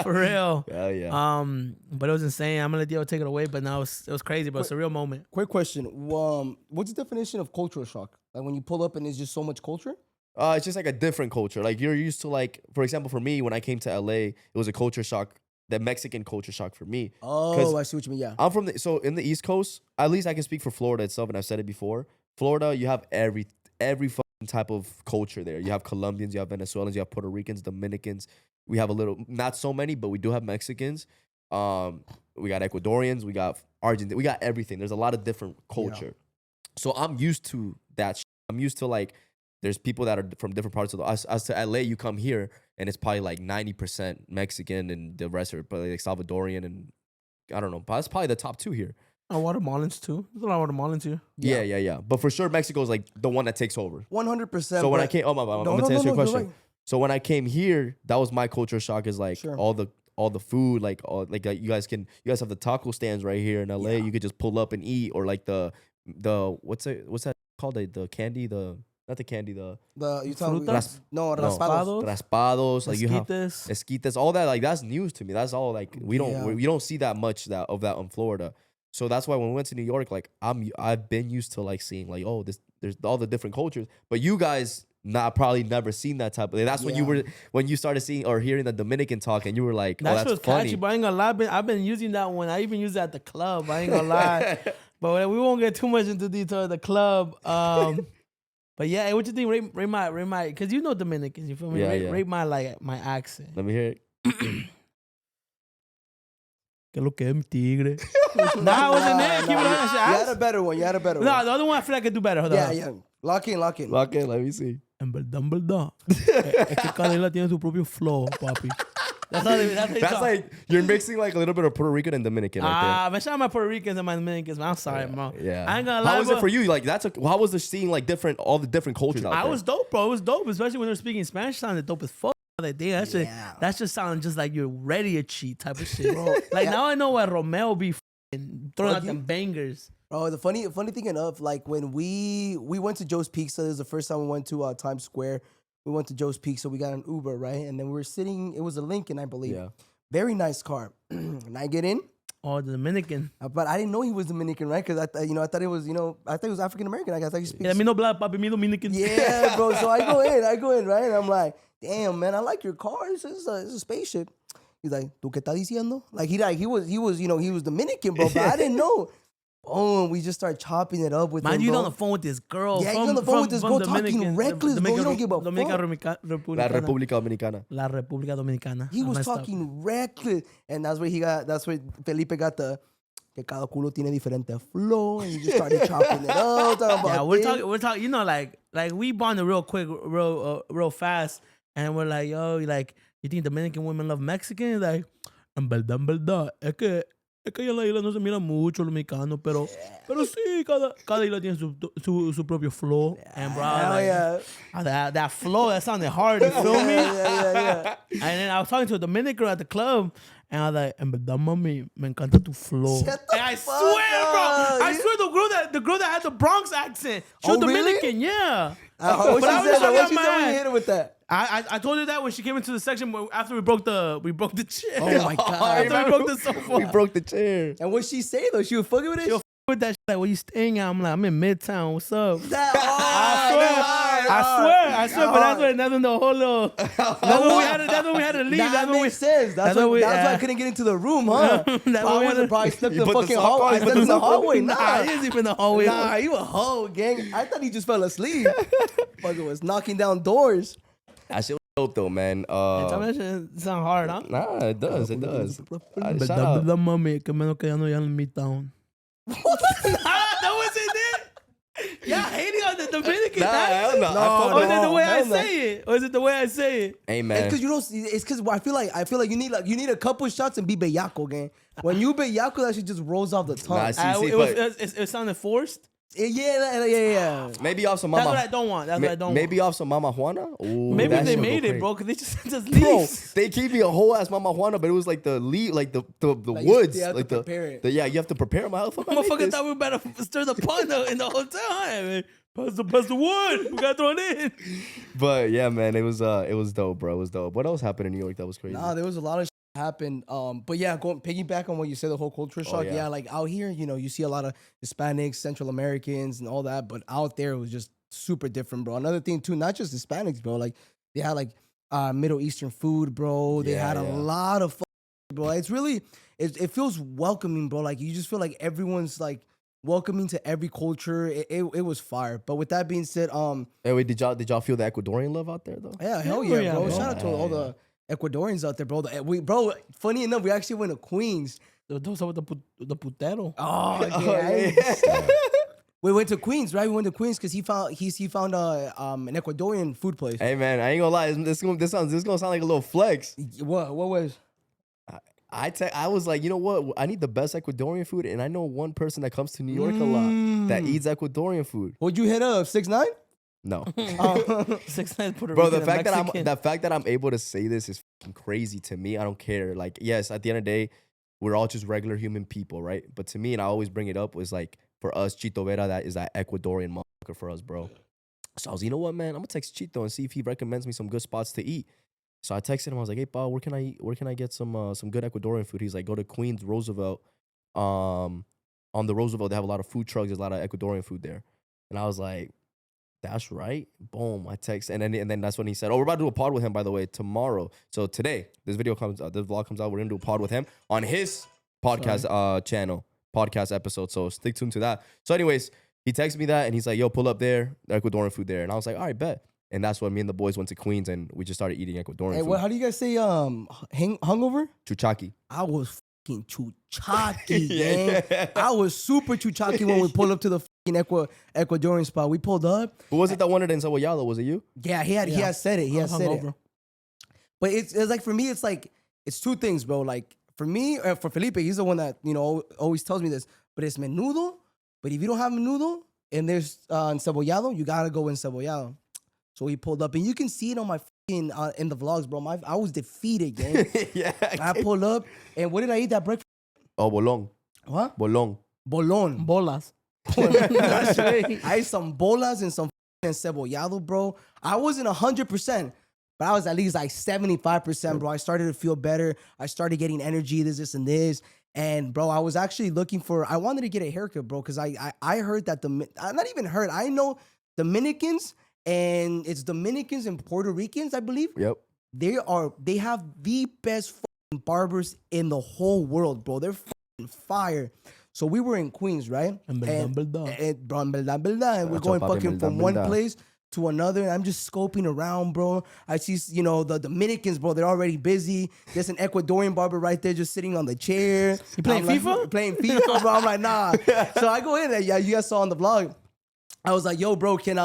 for real. Hell yeah. But it was insane. I'm gonna let Diego take it away, but now it was crazy, bro. It's a real moment. Quick question. What's the definition of cultural shock? Like when you pull up and there's just so much culture? It's just like a different culture. Like you're used to like, for example, for me, when I came to LA, it was a culture shock, the Mexican culture shock for me. Oh, I see what you mean. Yeah. I'm from so in the East Coast, at least I can speak for Florida itself, and I've said it before. Florida, you have every fucking type of culture there. You have Colombians, you have Venezuelans, you have Puerto Ricans, Dominicans. We have a little, not so many, but we do have Mexicans. We got Ecuadorians, we got Argentine, we got everything. There's a lot of different culture. So I'm used to that. I'm used to like, there's people that are from different parts of the, as to LA, you come here and it's probably like 90% Mexican and the rest are probably like Salvadorian and I don't know, but that's probably the top two here. Guatemalans too. There's a lot of Guatemalans here. Yeah. But for sure, Mexico is like the one that takes over. 100%. So when I came, I'm gonna answer your question. Right. So when I came here, that was my culture shock. Is like all the food, like you guys have the taco stands right here in LA. Yeah. You could just pull up and eat, or like the what's that called? The candy, not the candy, you talking raspados. Raspados, like you have Esquites. esquites, all that. Like that's news to me. That's all like we don't see that much of that in Florida. So that's why when we went to New York, like I've been used to like seeing like there's all the different cultures, but you guys probably never seen that type of thing. That's when you started seeing or hearing the Dominican talk, and you were like, oh, that's funny. Catchy, but I ain't gonna lie, I've been using that one. I even use that at the club. I ain't gonna lie, but we won't get too much into detail at the club. But yeah, hey, what you think? Rate my, because you know Dominicans, you feel me? Rate my accent. Let me hear it. Que lo que es mi tigre. Nah, wasn't it? Keep it on. You had a better one. No, the other one I feel like I could do better. Hold on. Yeah. Lock in. Let me see. En verdad. Es que cada isla tiene su propio flow, papi. That's like you're mixing like a little bit of Puerto Rican and Dominican. Man, shout out my Puerto Ricans and my Dominicans. Man, I'm sorry, bro. Yeah. I ain't gonna lie. How was it for you? Like how was the seeing like all the different cultures out there? I was dope, bro. It was dope, especially when they're speaking Spanish. Sounded dope as fuck. That just sounding just like you're ready to cheat type of shit, bro. Like now I know why Romeo be throwing out them bangers. Bro, the funny thing enough, like when we went to Joe's Pizza, this was the first time we went to Times Square. We went to Joe's Pizza, we got an Uber, right? And then we were sitting, it was a Lincoln, I believe. Yeah. Very nice car. And I get in. Oh, the Dominican. But I didn't know he was Dominican, right? Because I thought it was, I thought he was African American. I thought he speaks. Yeah, me no black, papi, me Dominican. Yeah, bro. So I go in, right? And I'm like, damn, man, I like your car. It's a spaceship. He's like, ¿Tú qué estás diciendo? Like he was Dominican, bro, but I didn't know. Boom, we just start chopping it up with him, you bro. on the phone with this girl. Yeah, he's on the phone with this girl talking reckless, bro. You don't give a fuck. La República Dominicana. La República Dominicana. He was talking reckless. And that's where Felipe got the que cada culo tiene diferente flow, and he just started chopping it up. Yeah, we're talking, you know, like we bonded real quick, real fast, and we're like, yo, like, you think Dominican women love Mexicans? Like, en verdad, es que en la isla no se mira mucho lo mexicano, pero sí, cada isla tiene su propio flow. And bro, that flow, that sounded hard, you feel me? Yeah. And then I was talking to a Dominican at the club, and I was like, en verdad, mami, me encanta tu flow. And I swear, bro, I swear the girl that had the Bronx accent, she was Dominican, really? Yeah. What she said when you hit her with that? I told her that when she came into the section after we broke the chair. Oh my god! After we broke the sofa. We broke the chair. And what she say though? She was fucking with it. She was with that shit. Like, where you staying at? I'm like, I'm in Midtown. What's up? I swear. But that's when the whole little. That's when we had to leave. That makes sense. That's why I couldn't get into the room, huh? Probably stepped in the fucking hallway. I stepped in the hallway. Nah, he was even in the hallway. Nah, he was whole gang. I thought he just fell asleep. Fucking was knocking down doors. That shit was dope though, man. That shit sound hard, huh? Nah, it does. Shout out. The mommy que menos quedando ya en Midtown. That was it, dude. Yeah, hating on the that Dominican Nah, hell accent? no. No, Or is it the way I hell no. say it? Or is it the way I say it? Hey It's man. because you don't. It's because I feel like you need a couple shots and be bellaco, gang. When you bellaco, that shit just rolls off the tongue. Nah, see, It sounded forced. Yeah. maybe off some That's mama. what I don't want. That's what I don't maybe want. off some Mama Juana. Ooh, Maybe that they shit would go made it, crazy. bro, because they just Bro, leaves. they gave me a whole ass Mama Juana, but it was like the leaf, like the Like woods, you have like to prepare it. yeah, you have to prepare them. How the fuck I make Motherfucker this? thought we were about to stir the pot in the hotel. Hey, man. Pass the wood. We gotta throw it in. But yeah, man, it was dope, bro. It was dope. What else happened in New York that was crazy? Nah, there was a lot of shit happened. But yeah, going piggyback on what you said, the whole culture shock. yeah. Yeah, like out here, you see a lot of Hispanics, Central Americans, and all that. But out there, it was just super different, bro. Another thing too, not just Hispanics, bro. Like they had like Middle Eastern food, bro. They had a lot of, bro. It's really, it feels welcoming, bro. Like you just feel like everyone's like welcoming to every culture. It was fire. But with that being said, Hey, wait, did y'all feel the Ecuadorian love out there though? yeah, hell Hell yeah, yeah, bro. bro. Shout out to all the Ecuadorians out there, bro. Bro, funny enough, we actually went to Queens. Those are the putero. Oh, yeah. We went to Queens, right? We went to Queens because he found an Ecuadorian food place. Hey man, I ain't gonna lie. This gonna sound like a little flex. What was? I was like, you know what? I need the best Ecuadorian food, and I know one person that comes to New York a lot that eats Ecuadorian food. What'd you hit up? 6ix9ine? No, 6ix9ine Puerto bro. Rican The fact and Mexican. that I'm able to say this is fucking crazy to me. I don't care. Like, yes, at the end of the day, we're all just regular human people, right? But to me, and I always bring it up, was like for us, Chito Vera, that is that Ecuadorian motherfucker for us, bro. So I was, you know what, man? I'm gonna text Chito and see if he recommends me some good spots to eat. So I texted him. I was like, "Hey, Pa, where can I eat? Where can I get some good Ecuadorian food?" He's like, "Go to Queens Roosevelt. On the Roosevelt, they have a lot of food trucks. There's a lot of Ecuadorian food there." And I was like, "That's right." Boom. I text, and then that's when he said, "Oh, we're about to do a pod with him, by the way, tomorrow." So today, this vlog comes out. We're gonna do a pod with him on his podcast channel, podcast episode. So stick tuned to that. So, anyways, he texted me that, and he's like, "Yo, pull up there, Ecuadorian food there." And I was like, "All right, bet." And that's when me and the boys went to Queens and we just started eating Ecuadorian Hey, food. how do you guys say hungover? Chuchaki. I was fucking chuchaki, gang. I was super chuchaki when we pulled up to the fucking Ecuadorian spot. We pulled up. Who was it that wanted in Saboyalo? Was it you? Yeah, he had said it. He had said it. Hungover. But it's like for me, it's two things, bro. Like for me, for Felipe, he's the one that always tells me this. But it's menudo. But if you don't have menudo and there's encebollado, you gotta go encebollado. So he pulled up, and you can see it on my fucking in the vlogs, bro. I was defeated, gang. Yeah. I pulled up, and what did I eat that breakfast? Oh, bolong. What? Bolong. Bolon. Bolas. That's right. I ate some bolas and some encebollado, bro. I wasn't 100%, but I was at least like 75%, bro. I started to feel better. I started getting energy, this, and this. And, bro, I was actually I wanted to get a haircut, bro, because I heard that not even heard, I know Dominicans, and it's Dominicans and Puerto Ricans, I believe. Yep. They have the best fucking barbers in the whole world, bro. They're fucking fire. So we were in Queens, right? And bro, and we're going fucking from one place to another. And I'm just scoping around, bro. I see, the Dominicans, bro. They're already busy. There's an Ecuadorian barber right there, just sitting on the chair. You playing FIFA? Playing FIFA, bro. I'm like, nah. So I go in there. Yeah, you guys saw on the vlog. I was like, yo, bro, can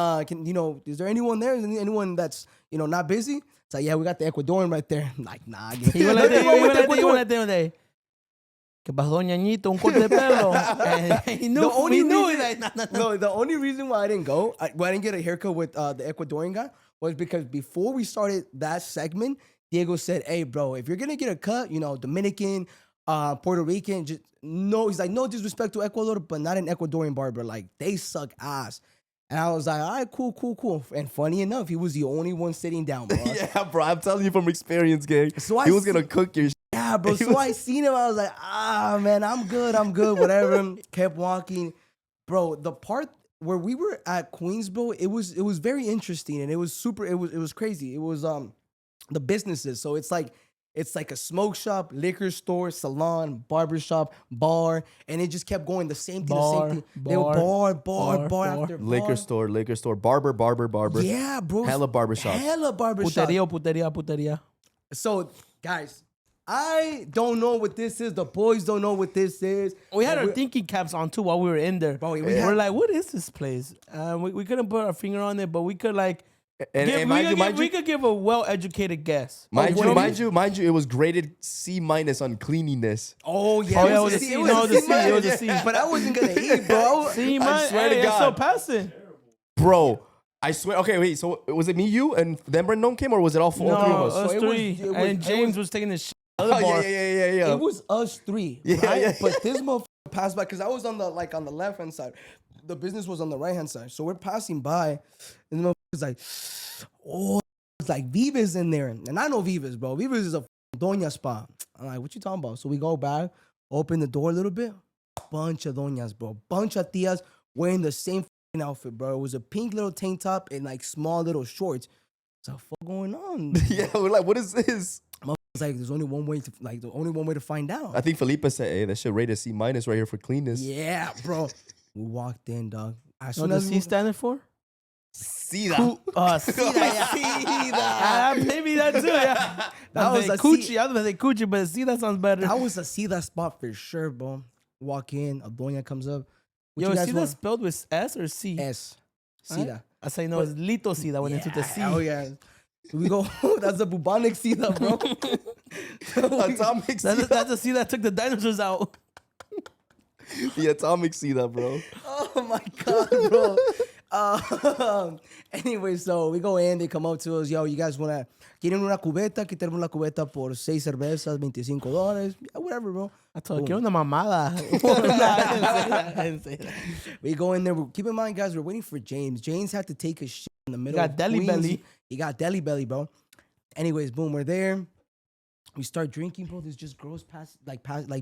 is there anyone there? Is there anyone that's, not busy? It's like, yeah, we got the Ecuadorian right there. I'm like, nah. You went like that. Que pasó, ñañito, un corte de pelo. And he knew it. No, the only reason why I didn't go, I didn't get a haircut with the Ecuadorian guy, was because before we started that segment, Diego said, hey, bro, if you're going to get a cut, Dominican, Puerto Rican, he's like, no disrespect to Ecuador, but not an Ecuadorian barber. Like, they suck ass. And I was like, all right, cool. And funny enough, he was the only one sitting down, bro. Yeah, bro. I'm telling you from experience, gang. So he was going to cook your shit. Yeah, bro. So I seen him. I was like, man, I'm good. Whatever. Kept walking. Bro, the part where we were at Queens, bro, it was very interesting. And it was crazy. It was the businesses. So it's like a smoke shop, liquor store, salon, barber shop, bar, and it just kept going the same thing. They were bar after bar. Liquor store, barber. Yeah, bro. Hella barber shop. Puteria. Puteria. So, guys, I don't know what this is. The boys don't know what this is. We had And our thinking caps on too while we were in there. Bro, we We're had- like, what is this place? We couldn't put our finger on it, but we could like. And We could give a well-educated guess. mind you, it was graded C- on cleanliness. Oh yeah, Oh, yeah, it was a C. No, it was a C. It was a C. But I wasn't gonna eat, bro. See, I man, swear to hey, that's God. so passing. Bro, I swear. Okay, wait. So was it me, you, and then Brandon came, or was it all three No, of us? us So it was- three. it was- And it James was- was taking this shit. Oh, Other bar. yeah. It was us three. Yeah, right? yeah. But this motherfucker passed by because I was on the left hand side. The business was on the right hand side. So we're passing by, and the motherfucker's like, oh, it's like Viva's in there, and I know Viva's, bro. Viva's is a doña spot. I'm like, what you talking about? So we go back, open the door a little bit, bunch of doñas, bro, bunch of tias wearing the same outfit, bro. It was a pink little tank top and like small little shorts. What's the fuck going on? Yeah, we're like, what is this? It's like there's only one way to find out. I think Felipe said, "Hey, that shit rated C- right here for cleanness." Yeah, bro. We walked in, dog. As You know soon what as the we C standing for? See that? See that. Maybe that too. Yeah. That was a coochie. C. I was gonna say coochie, but see that sounds better. that was a see that spot for sure, bro. Walk in, a doña comes up. What Yo, you guys see that want? spelled with S or C? S. See Right? that. I say no, it's Lito C that went into the C. Oh yeah. We go. That's the bubonic see that, bro. Atomic see that. That's the C that took the dinosaurs out. The atomic see that, bro. Oh my god, bro. Anyway, so we go in, they come up to us, yo, you guys wanna quieren una cubeta, que tenemos una cubeta por 6 cervezas, $25. Yeah, whatever, bro. I told you, una mamada. I didn't say that. We go in there. Keep in mind, guys, we're waiting for James. James had to take his shit in the middle. got of deli Queens. belly. He got deli belly, bro. Anyways, boom, we're there. We start drinking, bro. There's just girls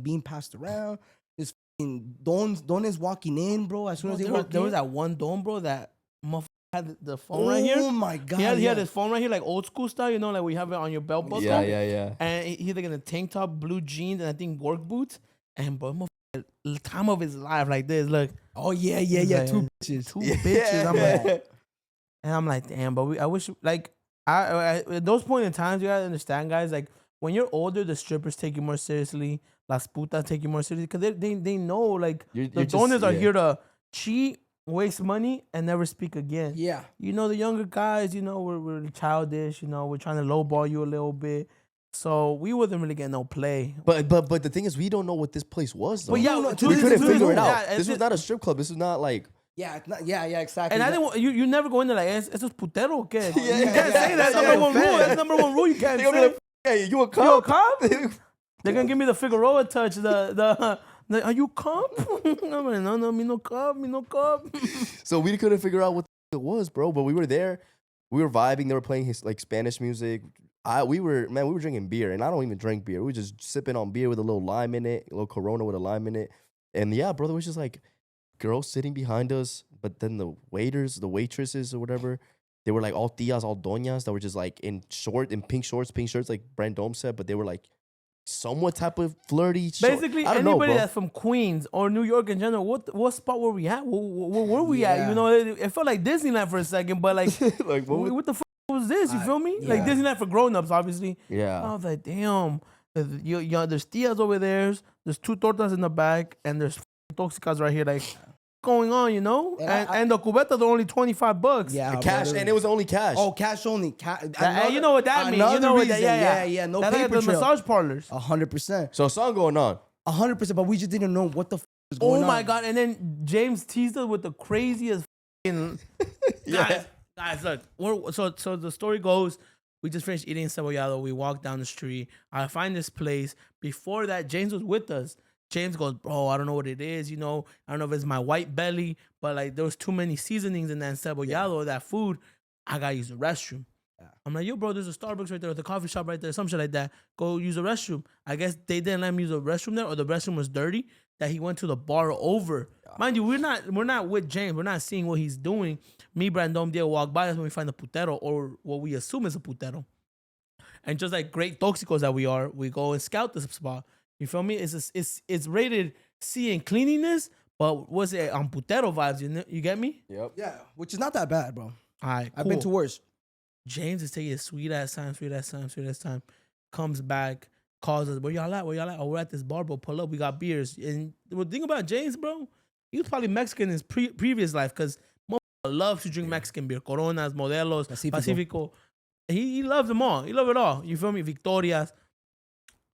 being passed around. This fucking Don is walking in, bro. As soon as they walk There in, was that one dome, bro, that motherfucker had the phone right here. Oh my god, He had his phone right here, like old school style, you know, like we have it on your belt buckle. Yeah. And he's like in a tank top, blue jeans, and I think work boots. And bro, motherfucker, the time of his life like this, look. Oh yeah, Like, two bitches. Two bitches. I'm like, damn, but I wish, like, I at those point in times, you gotta understand, guys, like, when you're older, the strippers take you more seriously. Las putas take you more seriously. Because they know, like, You're the just- donors are yeah. here to cheat, waste money, and never speak again. Yeah. You know, the younger guys, you know, we're childish, you know, we're trying to lowball you a little bit. So we wasn't really getting no play. But the thing is, we don't know what this place was. Though. But yeah, no, to we this- couldn't to this- figure it out. yeah, This was not a strip club. This was not like. Yeah, it's not, yeah, exactly. And I didn't. You never go in there like, eso es putero o qué? Yeah, You can't yeah, say that. That's yeah, number one fair. rule. That's number one rule. You can't They're gonna say. be like, hey, you a You a cop? cop? They're gonna give me the Figueroa touch. The are you cop? I'm like, no, me no cop. So we couldn't figure out what it was, bro. But we were there. We were vibing. They were playing his like Spanish music. We were drinking beer, and I don't even drink beer. We were just sipping on beer with a little lime in it, a little Corona with a lime in it. And yeah, brother, was just like girls sitting behind us, but then the waiters, the waitresses or whatever, they were like all tias, all doñas that were just like in pink shorts, pink shirts, like Brand Dome said, but they were like somewhat type of flirty. Basically, I don't know, anybody bro. that's from Queens or New York in general, what spot were we at? Where were we at? Yeah. You know, it felt like Disneyland for a second, but like, Like, what what the fuck was this? You feel me? yeah. Like Disneyland for grown-ups, obviously. Yeah. I was like, damn. There's tias over there. There's two tortas in the back, and there's toxicas right here. Like, what's going on, you know? And And the cubetas are only $25. Yeah, Cash, brother. and it was only cash. Oh, cash only. You know what that means? You know what that? Yeah. No That's like paper the trail. massage parlors. 100%. So something going on. 100%. But we just didn't know what the was going on. Oh my god! And then James teased us with the craziest. Guys, look. So the story goes. We just finished eating cebollado. We walked down the street. I find this place. Before that, James was with us. James goes, bro, I don't know what it is. You know, I don't know if it's my white belly, but like there was too many seasonings in that cebollado, that food. I gotta use the restroom. I'm like, yo, bro, there's a Starbucks right there, or the coffee shop right there, some shit like that. Go use the restroom. I guess they didn't let him use the restroom there, or the restroom was dirty. That he went to the bar over. Mind you, we're not with James. We're not seeing what he's doing. Me, Brandon, Diego walk by. That's when we find the putero, or what we assume is a putero. And just like great toxicos that we are, we go and scout this spot. You feel me? It's rated C in cleanliness, but was it on putero vibes? You get me? Yep. Yeah, which is not that bad, bro. All right, I've been to worse. James is taking a sweet ass time. Comes back, calls us, where y'all at? Where y'all at? Oh, we're at this bar, bro. Pull up. We got beers. And the thing about James, bro, he was probably Mexican in his previous life because loves to drink Mexican beer. Coronas, Modelos, Pacifico. He loves them all. He loves it all. You feel me? Victorias.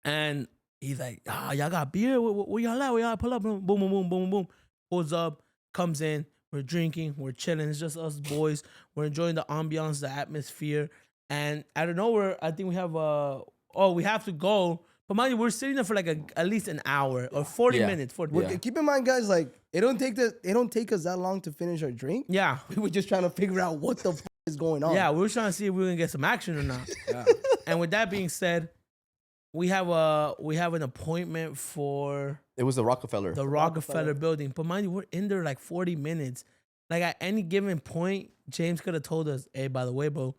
And he's like, y'all got beer? Where y'all at? Where y'all at? Pull up. Boom, boom, boom, boom, boom. Pulls up, comes in. We're drinking. We're chilling. It's just us boys. We're enjoying the ambiance, the atmosphere. And out of nowhere, I think we have we have to go. But mind you, we're sitting there for like at least an hour or 40 minutes. Keep in mind, guys, like it don't take us that long to finish our drink. Yeah. We were just trying to figure out what the is going on. Yeah, we were trying to see if we were gonna get some action or not. Yeah. And with that being said, we have an appointment for It was the Rockefeller. The Rockefeller building. But mind you, we're in there like 40 minutes. Like at any given point, James could have told us, hey, by the way, bro,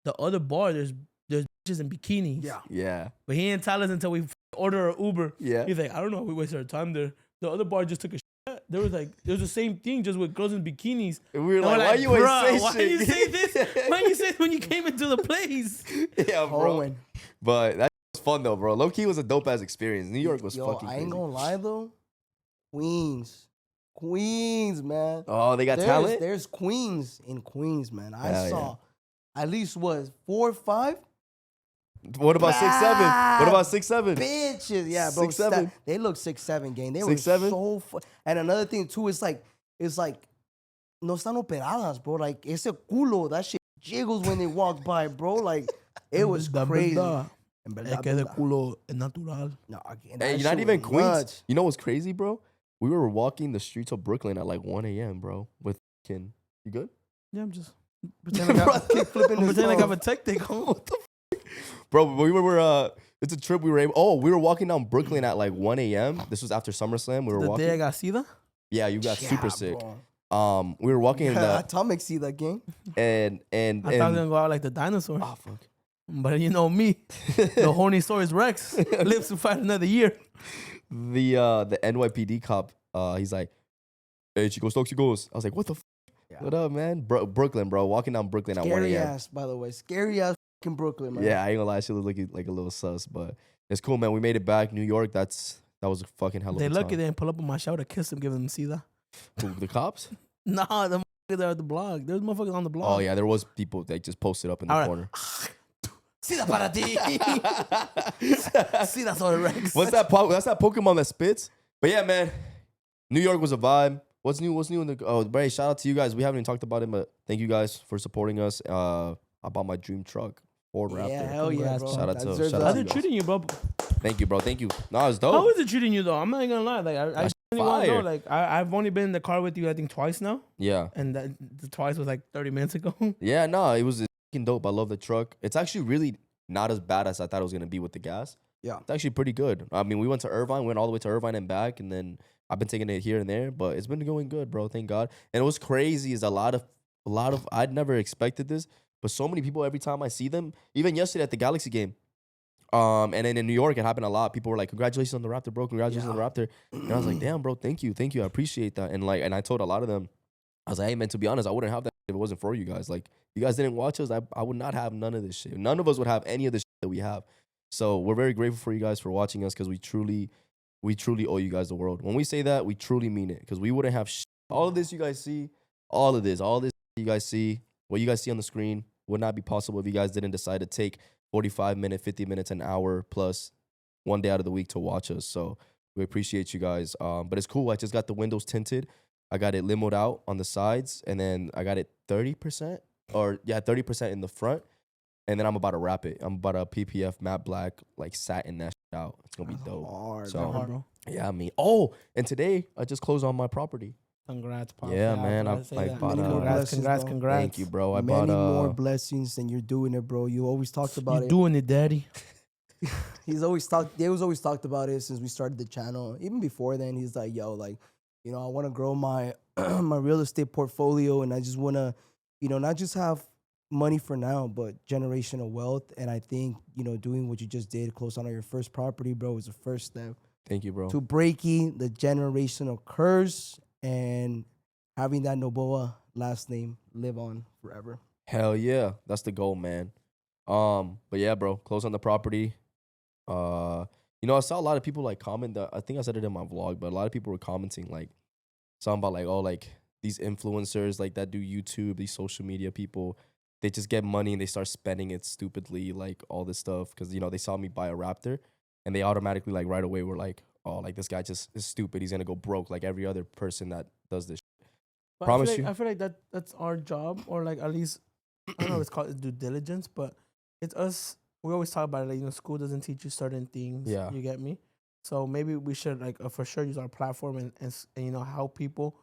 the other bar, there's bitches in bikinis. Yeah. Yeah. But he didn't tell us until we order our Uber. Yeah. He's like, I don't know how we wasted our time there. The other bar just took a shit. There was the same thing just with girls in bikinis. And we were like, why you ain't say why shit? you say this? Why you say it when you came into the place? Yeah, bro. But that was fun though, bro. Low key was a dope ass experience. New York was fucking crazy. I ain't gonna lie though. Queens, man. Oh, they got talent? There's Queens in Queens, man. I saw at least 4 or 5. What about 6'7"? What about 6'7"? Bitches, yeah, bro. 6'7". They look 6'7", gang. They 6'7"? were so fun. And another thing too is like no están operadas, bro. Like ese culo, that shit jiggles when they walk by, bro. Like it was crazy. Es que de culo es natural. No, again, hey, you're not even Queens. Nuts. You know what's crazy, bro? We were walking the streets of Brooklyn at like 1 a.m., bro. With you good? Yeah, I'm just pretending like I have a tech take home. What the fuck? Bro, we were it's a trip we were able. We were walking down Brooklyn at like 1 a.m. This was after SummerSlam. We were walking. The day I got sida? Yeah, you got super sick. We were walking in the atomic sida gang. And I thought we were gonna go out like the dinosaurs. Oh fuck. But you know me, the Hornysaurus Rex lives to fight another year. The NYPD cop, he's like, hey, Chicos Toxicos. I was like, what the What up, man? Brooklyn, bro. Walking down Brooklyn at 1 a.m. Scary ass, by the way. Scary ass fucking Brooklyn, man. Yeah, I ain't gonna lie. She was looking like a little sus, but it's cool, man. We made it back. New York, that was a fucking hell of a time. They lucky they didn't pull up on my shower to kiss them, give them see that. The cops? Nah, the motherfuckers are at the blog. There's motherfuckers on the blog. Oh, yeah. There was people that just posted up in the corner. Sida para ti. Sida sobre Rex. What's that? That's that Pokemon that spits. But yeah, man. New York was a vibe. What's new in the... Oh, Bray, shout out to you guys. We haven't even talked about it, but thank you guys for supporting us. I bought my dream truck, Ford Raptor. Yeah, hell yeah, bro. Shout out to How is it treating you, bro? Thank you, bro. Thank you. No, it's dope. How is it treating you, though? I'm not gonna lie. Like, I really want to know. Like, I've only been in the car with you, I think, twice now. Yeah. And the twice was like 30 minutes ago. Yeah, no, it was fucking dope. I love the truck. It's actually really not as bad as I thought it was going to be with the gas. Yeah. It's actually pretty good. I mean, we went to Irvine, went all the way to Irvine and back, and then I've been taking it here and there, but it's been going good, bro. Thank God. And what's crazy is a lot of I'd never expected this, but so many people every time I see them, even yesterday at the Galaxy game, and then in New York, it happened a lot. People were like, "Congratulations on the Raptor, bro! Congratulations on the Raptor!" And I was like, "Damn, bro, thank you, I appreciate that." And I told a lot of them, I was like, "Hey, man, to be honest, I wouldn't have that if it wasn't for you guys. Like, you guys didn't watch us, I would not have none of this shit. None of us would have any of the shit that we have. So we're very grateful for you guys for watching us because we truly owe you guys the world. When we say that, we truly mean it because we wouldn't have all of this you guys see, all this you guys see, what you guys see on the screen would not be possible if you guys didn't decide to take 45 minutes, 50 minutes, an hour plus one day out of the week to watch us. So we appreciate you guys. But it's cool. I just got the windows tinted. I got it limoed out on the sides, and then I got it 30% in the front. And then I'm about to wrap it. I'm about to PPF matte black, like satin that shit out. It's gonna be dope. Hard, bro. Yeah, I mean, and today I just closed on my property. Congrats, Pop. Yeah, man. I bought congrats. Thank you, bro. I Many bought more blessings than you're doing it, bro. You always talked about You're doing it, daddy. They always talked about it since we started the channel. Even before then, he's like, yo, like, you know, I want to grow my my real estate portfolio, and I just want to, you know, not just have money for now, but generational wealth. And I think, you know, doing what you just did, close on your first property, bro, was the first step. Thank you, bro. To breaking the generational curse and having that Noboa last name live on forever. Hell yeah. That's the goal, man. But yeah, bro, close on the property. You know, I saw a lot of people like comment that. I think I said it in my vlog, but a lot of people were commenting like something about like, oh, like these influencers like that do YouTube, these social media people, they just get money and they start spending it stupidly, like all this stuff, because you know they saw me buy a Raptor, and they automatically like right away were like, oh, like this guy just is stupid. He's gonna go broke like every other person that does this. But Promise I you. feel like that's our job, or like at least I don't know if it's called due diligence, but it's us. We always talk about it, like, school doesn't teach you certain things. Yeah. You get me? So maybe we should like for sure use our platform and help people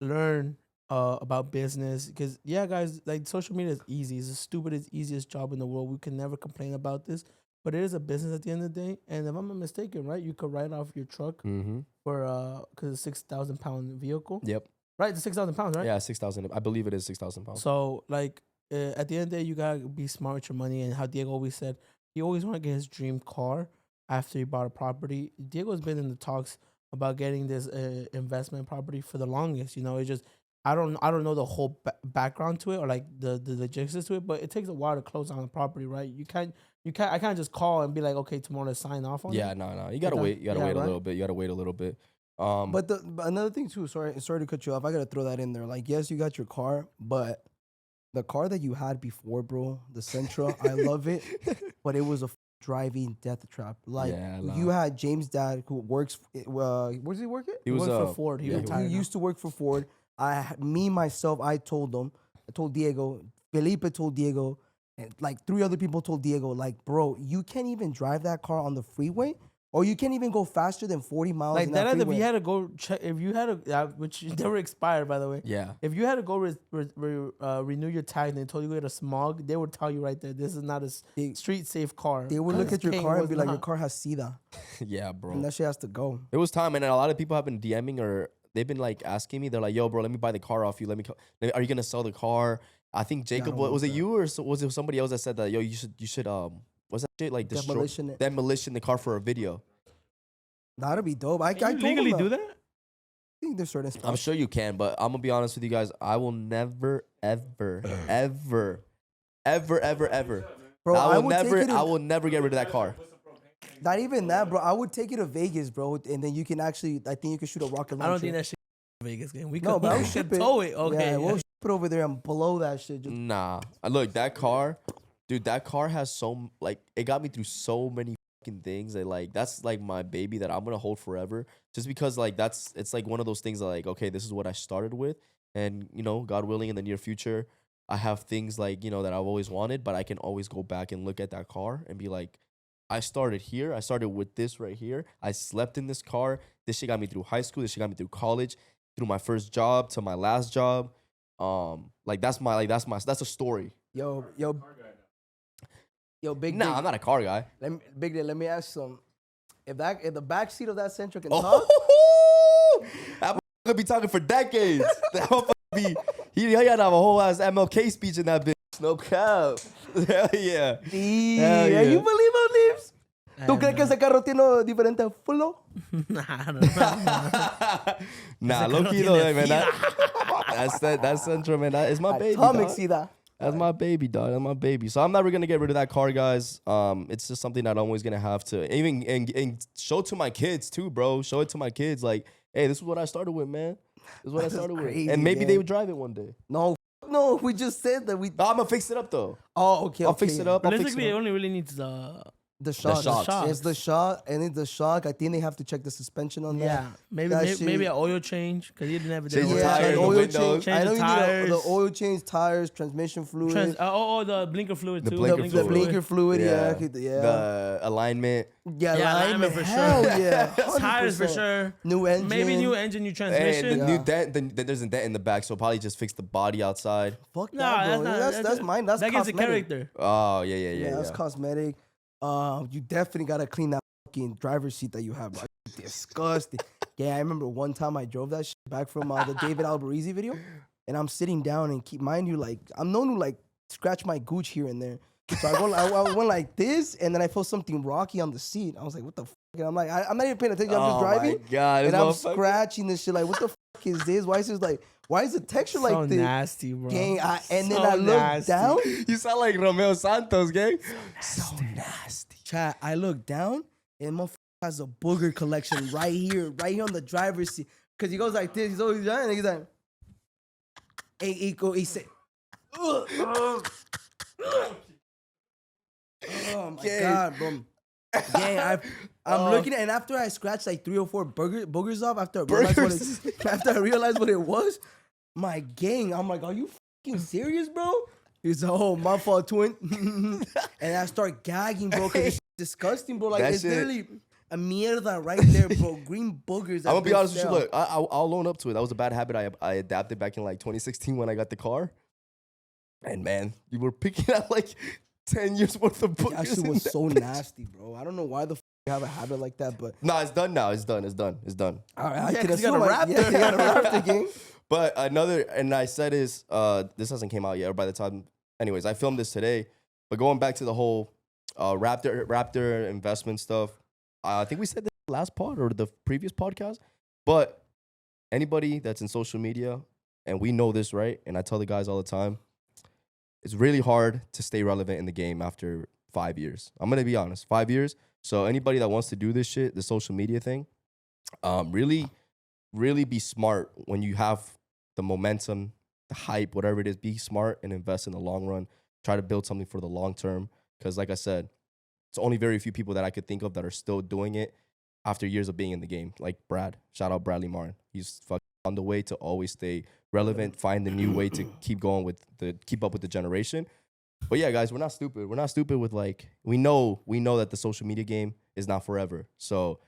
learn about business, because yeah, guys, like social media is easy. It's the stupidest, easiest job in the world. We can never complain about this, but it is a business at the end of the day. And if I'm not mistaken, right, you could write off your truck Mm-hmm. for because it's 6,000 pound vehicle. Yep. Right, it's 6,000 pounds, right? Yeah, 6,000. I believe it is 6,000 pounds. So like at the end of the day, you gotta be smart with your money. And how Diego always said, he always want to get his dream car after he bought a property. Diego's been in the talks about getting this investment property for the longest. It's just I don't know the whole background to it, or like the logistics to it, but it takes a while to close on the property, right? I can't just call and be like, okay, tomorrow to sign off on it. Yeah, no. You gotta wait. You gotta Yeah, wait a right? little bit. You gotta wait a little bit. But another thing too, sorry to cut you off. I gotta throw that in there. Like, yes, you got your car, but the car that you had before, bro, the Sentra, I love it, but it was a driving death trap. Like, Yeah, you had James' dad who works. Where does he work at? He He was worked for Ford. He yeah, retired. He now. used to work for Ford. Myself, I told Diego, Felipe told Diego, and like 3 other people told Diego, like, bro, you can't even drive that car on the freeway, or you can't even go faster than 40 miles. Like in that, if freeway. you had to go check, if you had to, which they were expired, by the way. Yeah. If you had to go renew your tag and they told you you had a smog, they would tell you right there, this is not a street safe car. They would look at your King car and was be like, your not. car has SIDA, Yeah, bro. and that shit has to go. It was time, and a lot of people have been DMing or they've been like asking me. They're like, "Yo, bro, let me buy the car off you. Are you gonna sell the car?" I think Jacob don't want was it that. you or was it somebody else that said that? Yo, you should what's that shit like demolition the car for a video? That'd be dope. I Can you told legally him do that. that? I think there's certain spots. I'm sure you can, but I'm gonna be honest with you guys. I will never, ever, ever, ever, ever, ever. Bro, I will would take never. it I will never get rid of that car. Not even that, bro. I would take it to Vegas, bro, and then you can actually. I think you can shoot a rocket launcher. I don't think that shit Vegas game. We No, could, but I we would could ship it. tow it. Okay, Yeah, yeah. we'll ship it over there and blow that shit. Just Nah, look, that car, dude. That car has it got me through so many fucking things. That like that's like my baby that I'm gonna hold forever. Just because like it's like one of those things that like, okay, this is what I started with, and God willing, in the near future, I have things like that I've always wanted, but I can always go back and look at that car and be like, I started here. I started with this right here. I slept in this car. This shit got me through high school. This shit got me through college, through my first job to my last job. That's a story. yo, big. Nah, Dick, I'm not a car guy. let me ask you something. If the back seat of that Sentra can talk, Oh, that motherfucker be talking for decades. That motherfucker he had to have a whole ass MLK speech in that bitch. No cap. Hell yeah. Hell yeah. you believe on lips? I ¿Tú don't crees que know. ese carro tiene diferente flow? Nah, I don't know. Nah, Ese low carro key though, tiene man. That's Central, man. That is my baby. Atomic Dog. SIDA. That's my baby, dog. That's my baby. So I'm never gonna get rid of that car, guys. It's just something that I'm always gonna have to even and show to my kids too, bro. Show it to my kids, like, hey, this is what I started with, man. This is what I This is started with, crazy, and maybe man. they would drive it one day. No, we just said that we. No, I'm gonna fix it up though. Oh, okay. I'll fix it up. I'll fix Realistically, it it up. only really needs the The shock. shocks. It's the shock, and it's the shock. I think they have to check the suspension on that. yeah. Maybe That maybe, shit- maybe an oil change, because he never did Change the oil tires, Yeah, change. the oil windows. change. I know Change you the need tires. the oil change, tires, transmission fluid, The blinker fluid The too. blinker the fluid. blinker fluid. Yeah, The alignment. yeah, Yeah, alignment for hell sure. yeah, Tires for 100%. sure. New engine, Maybe new engine, new And transmission. the Yeah. new dent. Then there's a dent in the back, so probably just fix the body outside. Fuck Nah, that, that's bro. not. That's mine. That's that gives cosmetic. it character. Oh yeah. Yeah, that's cosmetic. You definitely gotta clean that fucking driver's seat that you have, bro. Disgusting. Yeah, I remember one time I drove that shit back from the David Alberizi video, and I'm sitting down and mind you, like, I'm known to like scratch my gooch here and there. So I went like this, and then I felt something rocky on the seat. I was like, what the fuck? And I'm like, I'm not even paying attention. I'm just driving. Oh my god! And this I'm motherfucker- scratching this shit. Like, what the fuck is this? Why is the texture So like this? nasty, bro. Gang, and then So I look nasty. down. You sound like Romeo Santos, gang. So nasty. Chat, I look down and motherfucker has a booger collection right here on the driver's seat. Cause he goes like this, he's always done, and he's like, he said, oh my God, bro. Gang, I'm looking at, and after I scratched like 3 or 4 boogers off, after I realized what it was, my gang, I'm like, are you fucking serious, bro? He's like, oh, my fault, twin. And I start gagging, bro, because it's disgusting, bro. Like, That it's shit- literally a mierda right there, bro. Green boogers. I'm gonna be honest with you. Look, I'll own up to it. That was a bad habit I adapted back in like 2016 when I got the car. And man, you were picking out like 10 years worth of boogers. That shit in was that so bitch. nasty, bro. I don't know why the you have a habit like that, but Nah, it's done now. It's done. all right, I Yeah, could 'cause you got assume a like, yeah, you got a raptor, gang. But another, and I said is, this hasn't came out yet, or by the time, anyways, I filmed this today. But going back to the whole Raptor investment stuff, I think we said this last pod or the previous podcast. But anybody that's in social media, and we know this, right? And I tell the guys all the time, it's really hard to stay relevant in the game after 5 years. I'm gonna be honest, 5 years. So anybody that wants to do this shit, the social media thing, really be smart when you have the momentum, the hype, whatever it is. Be smart and invest in the long run. Try to build something for the long term. Because like I said, it's only very few people that I could think of that are still doing it after years of being in the game. Like Brad. Shout out Bradley Martin. He's fucking on the way to always stay relevant, find the new way to keep up with the generation. But yeah, guys, we're not stupid. We're not stupid with like, we know that the social media game is not forever. So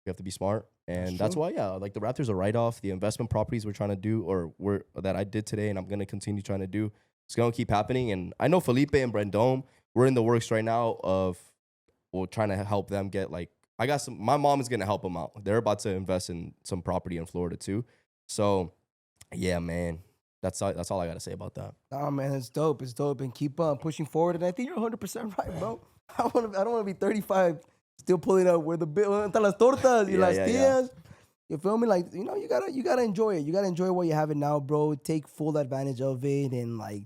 we have to be smart. And that's why, yeah, like the Raptors are write-off. The investment properties we're trying to do that I did today and I'm going to continue trying to do, it's going to keep happening. And I know Felipe and Brendome, we're in the works right now of trying to help them get like, my mom is going to help them out. They're about to invest in some property in Florida too. So yeah, man, that's all I got to say about that. Oh man, it's dope. It's dope, and keep pushing forward. And I think you're 100% right, bro. I don't want to be 35 still pulling up where the están las tortas y las tías. You feel me? Like, you know, you gotta enjoy it. You gotta enjoy what you have it now, bro. Take full advantage of it and like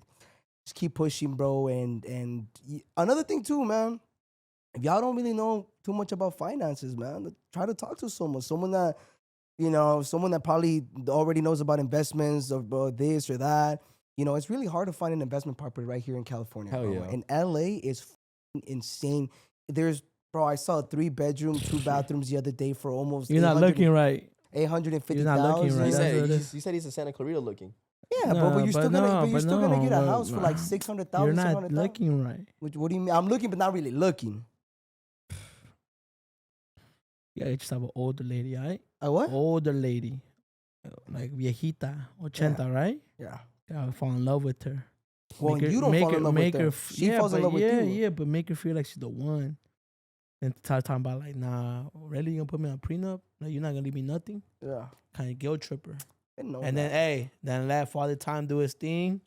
just keep pushing, bro. And another thing too, man. If y'all don't really know too much about finances, man, try to talk to someone that, you know, someone that probably already knows about investments or this or that. You know, it's really hard to find an investment property right here in California. Hell bro. yeah. And LA is insane. Bro, I saw a 3-bedroom, 2 bathrooms the other day for almost You're not looking right. 850,000. You're not looking right. He That's what it is. said he's a Santa Clarita looking. Yeah, bro, but you're still gonna get a but house for like nah. 600,000. You're not 700,000. looking right. What do you mean? I'm looking, but not really looking. Yeah, just have an older lady, right? A what? Older lady, like viejita, 80, right? Yeah. Gotta fall in love with her. Well, Make her- you don't make fall in her- love make with her her. f- She yeah, falls in but love with yeah, you. Yeah, but make her feel like she's the one. And start talking about like, nah, really, you gonna put me on a prenup? Like, you're not gonna leave me nothing? Yeah. Kind of guilt tripper. I know And that. then let Father Time do his thing.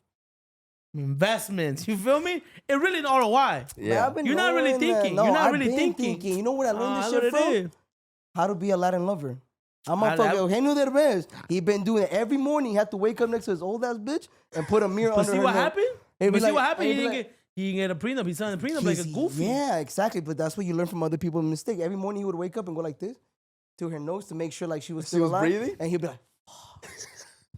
Investments, you feel me? It really an ROI. Man, I've been You're not really knowing that. thinking. No, You're not I've really been thinking. You know what I learned this That's shit what it from? is. How to be a Latin lover. I'm a I- fucking I- Eugenio Derbez. He been doing it every morning. He had to wake up next to his old ass bitch and put a mirror But under see her what neck. happened? He'd be But see like- what happened? he'd He be didn't get a prenup. He signed a prenup like a goofy. Yeah, exactly. But that's what you learn from other people's mistake. Every morning he would wake up and go like this to her nose to make sure like she was still was alive. breathing? And he'd be like,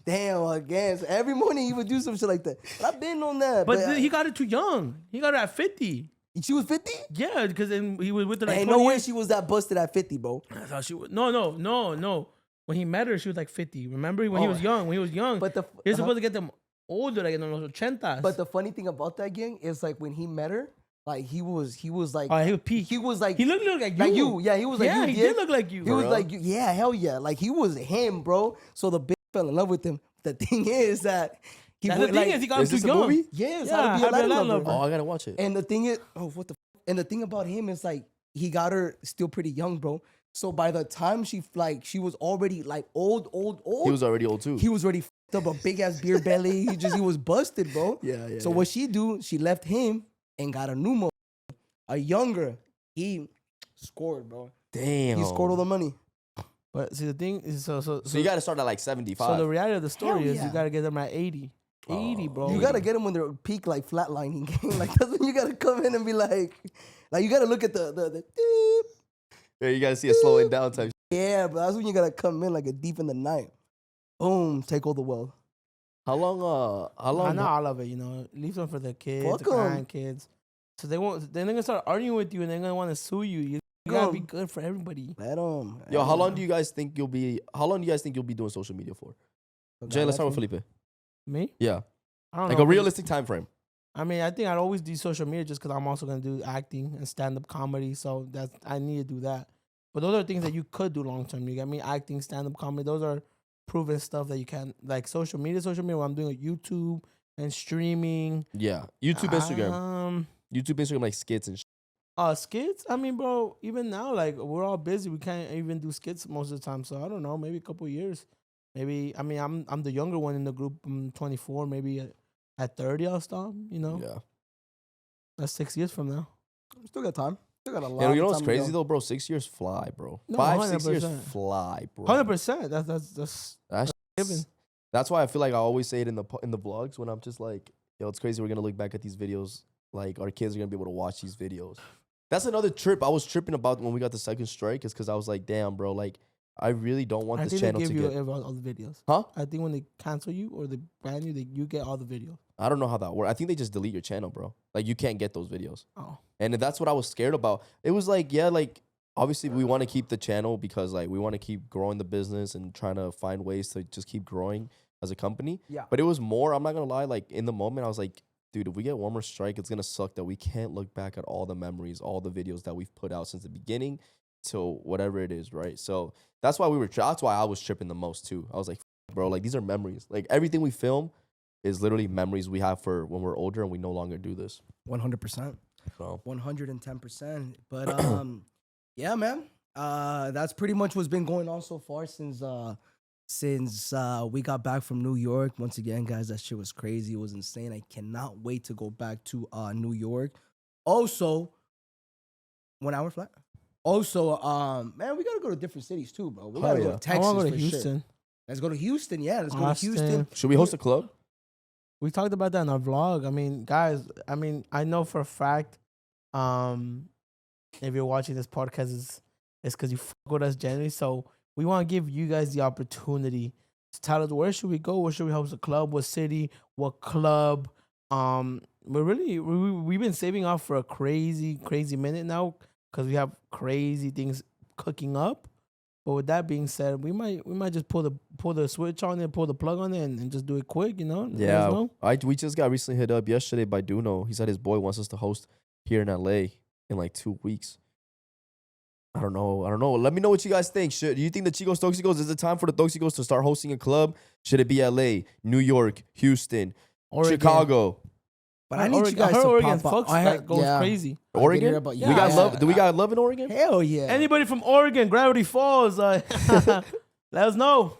damn, again. So every morning he would do some shit like that. But I've been on that. But he got it too young. He got it at 50. She was 50? Yeah, because then he was with her like Ain't 20 no way years. she was that busted at 50, bro. I thought she was. No. When he met her, she was like 50. Remember when he Oh. was young? When he was young, But you're supposed to get them older, like in los 80s. But the funny thing about that gang is like when he met her, like he was like he was peak. he was like He looked like you. like you. Yeah, he was like yeah, you. he did look like you. He was real? like you. Yeah, hell yeah. Like he was him, bro. So the bitch fell in love with him. The thing is that he That's the would, thing like, is he got Is too this a young. movie? yes, Yeah, how to be a Latin lover. Oh, I gotta watch it. And the thing is, and the thing about him is like he got her still pretty young, bro. So by the time she was already like old. He was already old too. He was already f***ed up, a big ass beer belly. He was busted, bro. Yeah. So what she do? She left him and got a new a younger. He scored, bro. Damn. He scored all the money. But see, the thing is, so So you gotta start at like 75. so the reality of the story Hell is yeah. you gotta get them at 80. 80, bro. You gotta get them when they're peak like flatlining game. Like that's when you gotta come in and be like, Like you gotta look at the deep. Yeah, you gotta see it slowing down type. Yeah, but that's when you gotta come in like a deep in the night. Boom, take all the wealth. How long? How long? Not all of it, you know. Leave some for the kids, Fuck the 'em. grandkids. So they won't. Then they're gonna start arguing with you, and they're gonna want to sue you. You gotta be good for everybody. Let them. Yo, how long do you guys think you'll be? How long do you guys think you'll be doing social media for? Jay, let's start with Felipe. Me? Yeah, I don't like know. a realistic time frame. I mean, I think I'd always do social media just because I'm also gonna do acting and stand up comedy. So I need to do that. But those are things that you could do long term. You get me? Acting, stand up comedy. Those are proven stuff that you can like social media. Social media. When I'm doing YouTube and streaming. Yeah, YouTube, Instagram, like skits and. Skits. I mean, bro. Even now, like we're all busy. We can't even do skits most of the time. So I don't know. Maybe a couple years. Maybe. I mean, I'm the younger one in the group. I'm 24. Maybe at 30, I'll stop. You know. Yeah. That's 6 years from now. Still got time. Still got a lot. Yeah, you know of what's time crazy to go. though, bro? 6 years fly, bro. No, 5-6 years 100%. fly, bro. 100%. That's given. That's why I feel like I always say it in the vlogs when I'm just like, yo, it's crazy. We're gonna look back at these videos. Like our kids are gonna be able to watch these videos. That's another trip I was tripping about when we got the second strike, is because I was like, damn, bro, like I really don't want I this think channel they to give you get. all the videos. Huh? I think when they cancel you or they ban you, you get all the videos. I don't know how that works. I think they just delete your channel, bro. Like you can't get those videos. Oh. And that's what I was scared about. It was like, yeah, like obviously we want to keep the channel because like we want to keep growing the business and trying to find ways to just keep growing as a company. Yeah. But it was more, I'm not gonna lie, like in the moment I was like, dude, if we get one more strike, it's gonna suck that we can't look back at all the memories, all the videos that we've put out since the beginning till whatever it is, right? So that's why that's why I was tripping the most too. I was like, bro, like these are memories. Like everything we film is literally memories we have for when we're older and we no longer do this. 100%. So 110%. But yeah, man. That's pretty much what's been going on so far since we got back from New York. Once again, guys, that shit was crazy. It was insane. I cannot wait to go back to New York. Also, 1 hour flat. Also, man, we gotta go to different cities too, bro. We gotta go to I Texas want to go for to Houston. sure. Let's go to Houston. Yeah, let's go to Austin. Houston. should we host a club? We talked about that in our vlog. I mean, guys, I know for a fact, if you're watching this podcast, it's because you fuck with us genuinely. So we want to give you guys the opportunity to tell us where should we go, where should we host a club, what city, what club. We've been saving up for a crazy minute now because we have crazy things cooking up. But with that being said, we might just pull the switch on it, pull the plug on it, and just do it quick, you know? Let us know. We just got recently hit up yesterday by Duno. He said his boy wants us to host here in LA in like 2 weeks. I don't know. Let me know what you guys think. Do you think the Chicos Toxicos, is it time for the Toxicos to start hosting a club? Should it be LA, New York, Houston, Oregon. Chicago? But I need you guys to Oregon pop up. fucks goes crazy. Oregon? About, We got love. Do we got love in Oregon? Hell yeah. Anybody from Oregon, Gravity Falls, let us know.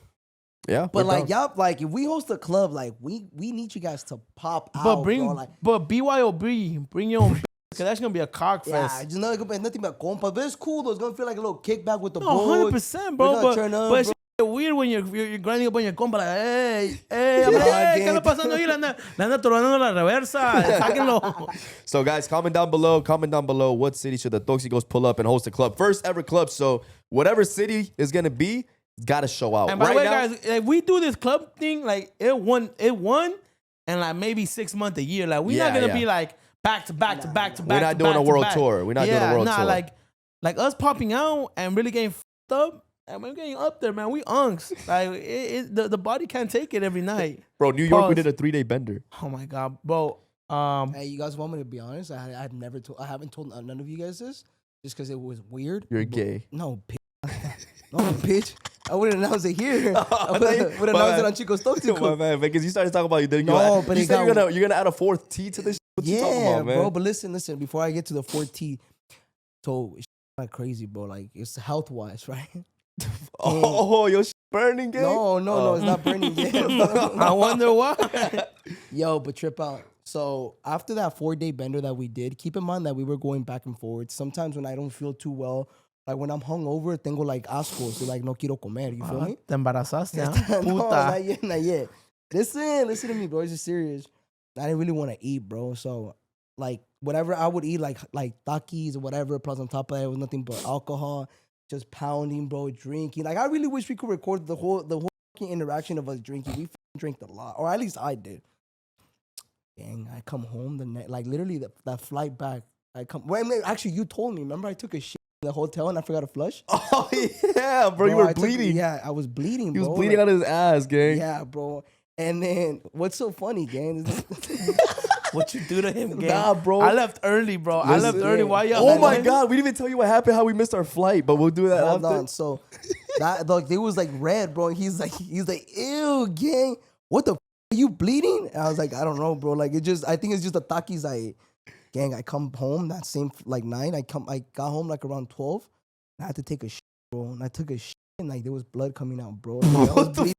Yeah. But we're like down. y'all, like if we host a club, like we need you guys to pop out. But bro. Like, BYOB, bring your own because that's gonna be a cock yeah, fest. just nothing but compas. But it's cool though. It's gonna feel like a little kickback with the No, boys. 100%, bro. We're gonna turn up, But bro. it's weird when you're grinding up on your compa like, hey, I'm like, hey, ¿qué está pasando ahí? Le anda tronando la reversa. Sáquenlo. So guys, comment down below what city should the Toxicos pull up and host a club. First ever club. So whatever city is gonna be, gotta show out. And by the right way, now, guys, if we do this club thing, like it won, and like maybe 6 months, a year. Like we're not gonna be like back to back to back to back. We're not doing a world tour. We're not doing a world tour. Like us popping out and really getting fucked up. And we're getting up there, man. We unks. Like the body can't take it every night. Bro, New York, we Pause. did a 3-day bender. Oh my god, bro. Hey, you guys want me to be honest? I haven't told none of you guys this just because it was weird. You're But- gay. No, bitch. No, bitch. I wouldn't announce it here. I would announce it on Chicos My Toxicos. man, because you started talking about you. No, but you it said got- you're gonna add a 4th T to this. What you talking Yeah, about, man? bro. But listen. Before I get to the 4T, so it's not crazy, bro. Like it's health wise, right? Oh, your burning gay? No, it's not burning yet. bro. I wonder why. Yo, but trip out. So after that 4-day bender that we did, keep in mind that we were going back and forth. Sometimes when I don't feel too well, like when I'm hungover, tengo like asco, so like no quiero comer. You feel me? Te embarazaste, huh? No, Puta. not yet. Listen to me, bro. It's just serious. I didn't really want to eat, bro. So like whatever I would eat, like takis or whatever, plus on top of that, it was nothing but alcohol, just pounding, bro, drinking. Like, I really wish we could record the whole fucking interaction of us drinking. We fucking drank a lot, or at least I did. Gang, I come home the night, like literally that flight back. Actually, you told me. Remember, I took a shit in the hotel and I forgot to flush. Oh yeah, bro, you were bleeding. Yeah, I was bleeding. He was bro. bleeding out of his ass, gang. Yeah, bro. And then what's so funny, gang? What you do to him, gang? Nah, bro. I left early, bro. I left Listen, early. Why you? Oh my God, we didn't even tell you what happened, how we missed our flight, but we'll do that Hold after. on. So that like it was like red, bro. He's like, ew, gang. What the f- are you bleeding? And I was like, I don't know, bro. Like I think it's just the takis I ate. Gang, I come home that same like night. I got home like around 12. And I had to take a shit, bro. And I took a shit and like there was blood coming out, bro. Like,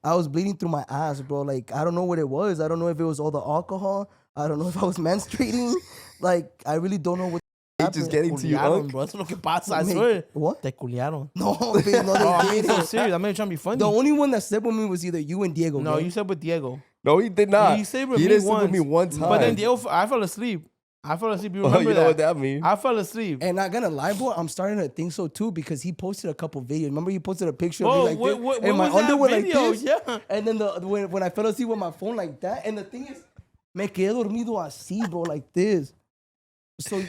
I was bleeding through my ass, bro. Like, I don't know what it was. I don't know if it was all the alcohol. I don't know if I was menstruating. Like, I really don't know what He just getting to you, Culiaron, Unc. bro. That's lo que pasa. I Mate, swear. what? Te culiaron. No, bitch, no, Oh, I'm they being so didn't. serious. I'm not trying to be funny. The only one that slept with me was either you and Diego. No, gang. you said with Diego. No, he did not. He stayed with he me didn't sleep once. with me one time. But then Diego, I fell asleep. You Oh, remember you know that? what that means? I fell asleep. And not gonna lie, bro, I'm starting to think so too because he posted a couple videos. Remember, he posted a picture Bro, of me like this, what and my was that underwear video? like this. Yeah. And then when I fell asleep with my phone like that, and the thing is, me quedé dormido así, bro, like this. So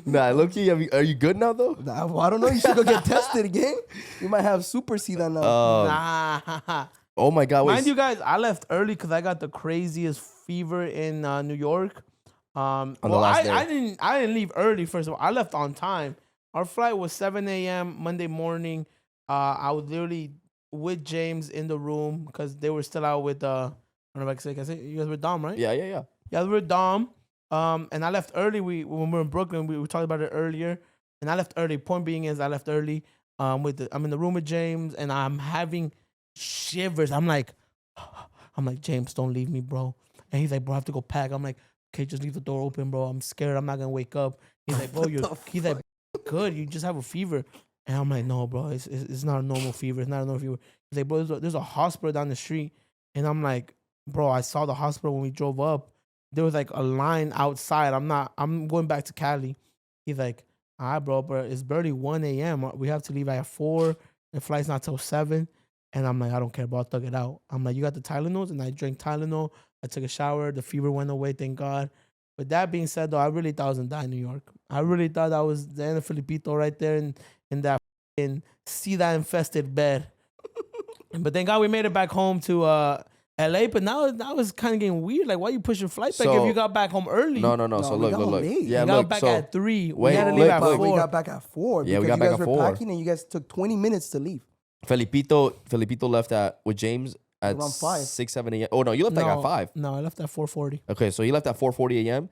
Nah, low-key, are you good now, though? well, I don't know. You should go get tested again. You might have super C that now. Nah. Oh, my God. Wait. Mind you guys, I left early because I got the craziest fever in New York. the last day. I didn't leave early. First of all, I left on time. Our flight was 7 a.m. Monday morning. I was literally with James in the room because they were still out with I don't know if I can say you guys were Dom, right? Yeah. Yeah, we were Dom. And I left early. When we were in Brooklyn, we talked about it earlier. And I left early. Point being is I left early. I'm in the room with James and I'm having shivers. I'm like, James, don't leave me, bro. And he's like, bro, I have to go pack. I'm like, okay, just leave the door open, bro. I'm scared. I'm not gonna wake up. He's like, bro, he's like, good. You just have a fever. And I'm like, no, bro, it's not a normal fever. It's not a normal fever. He's like, bro, there's a hospital down the street. And I'm like, bro, I saw the hospital when we drove up. There was like a line outside. I'm going back to Cali. He's like, all right, bro, but it's barely 1 a.m. We have to leave at 4. The flight's not till 7. And I'm like, I don't care, bro. I'll thug it out. I'm like, you got the Tylenols? And I drank Tylenol. I took a shower. The fever went away, thank God. But that being said, though, I really thought I was going to die in New York. I really thought I was the end of Filipito right there in that fucking SIDA-infested bed. But thank God we made it back home to LA. But now that was kind of getting weird. Like, why you push your flight back if you got back home early? No. So No, we look. got home late. Yeah, You got look. back So at 3. wait, We had to leave at But 4. we got back at 4. Yeah, we because got back you at guys were 4. packing and you guys took 20 minutes to leave. Felipito left with James at Around 5. 6, 7 a.m. Oh, no, you left like at 5. No, I left at 4:40. Okay, so he left at 4:40 a.m.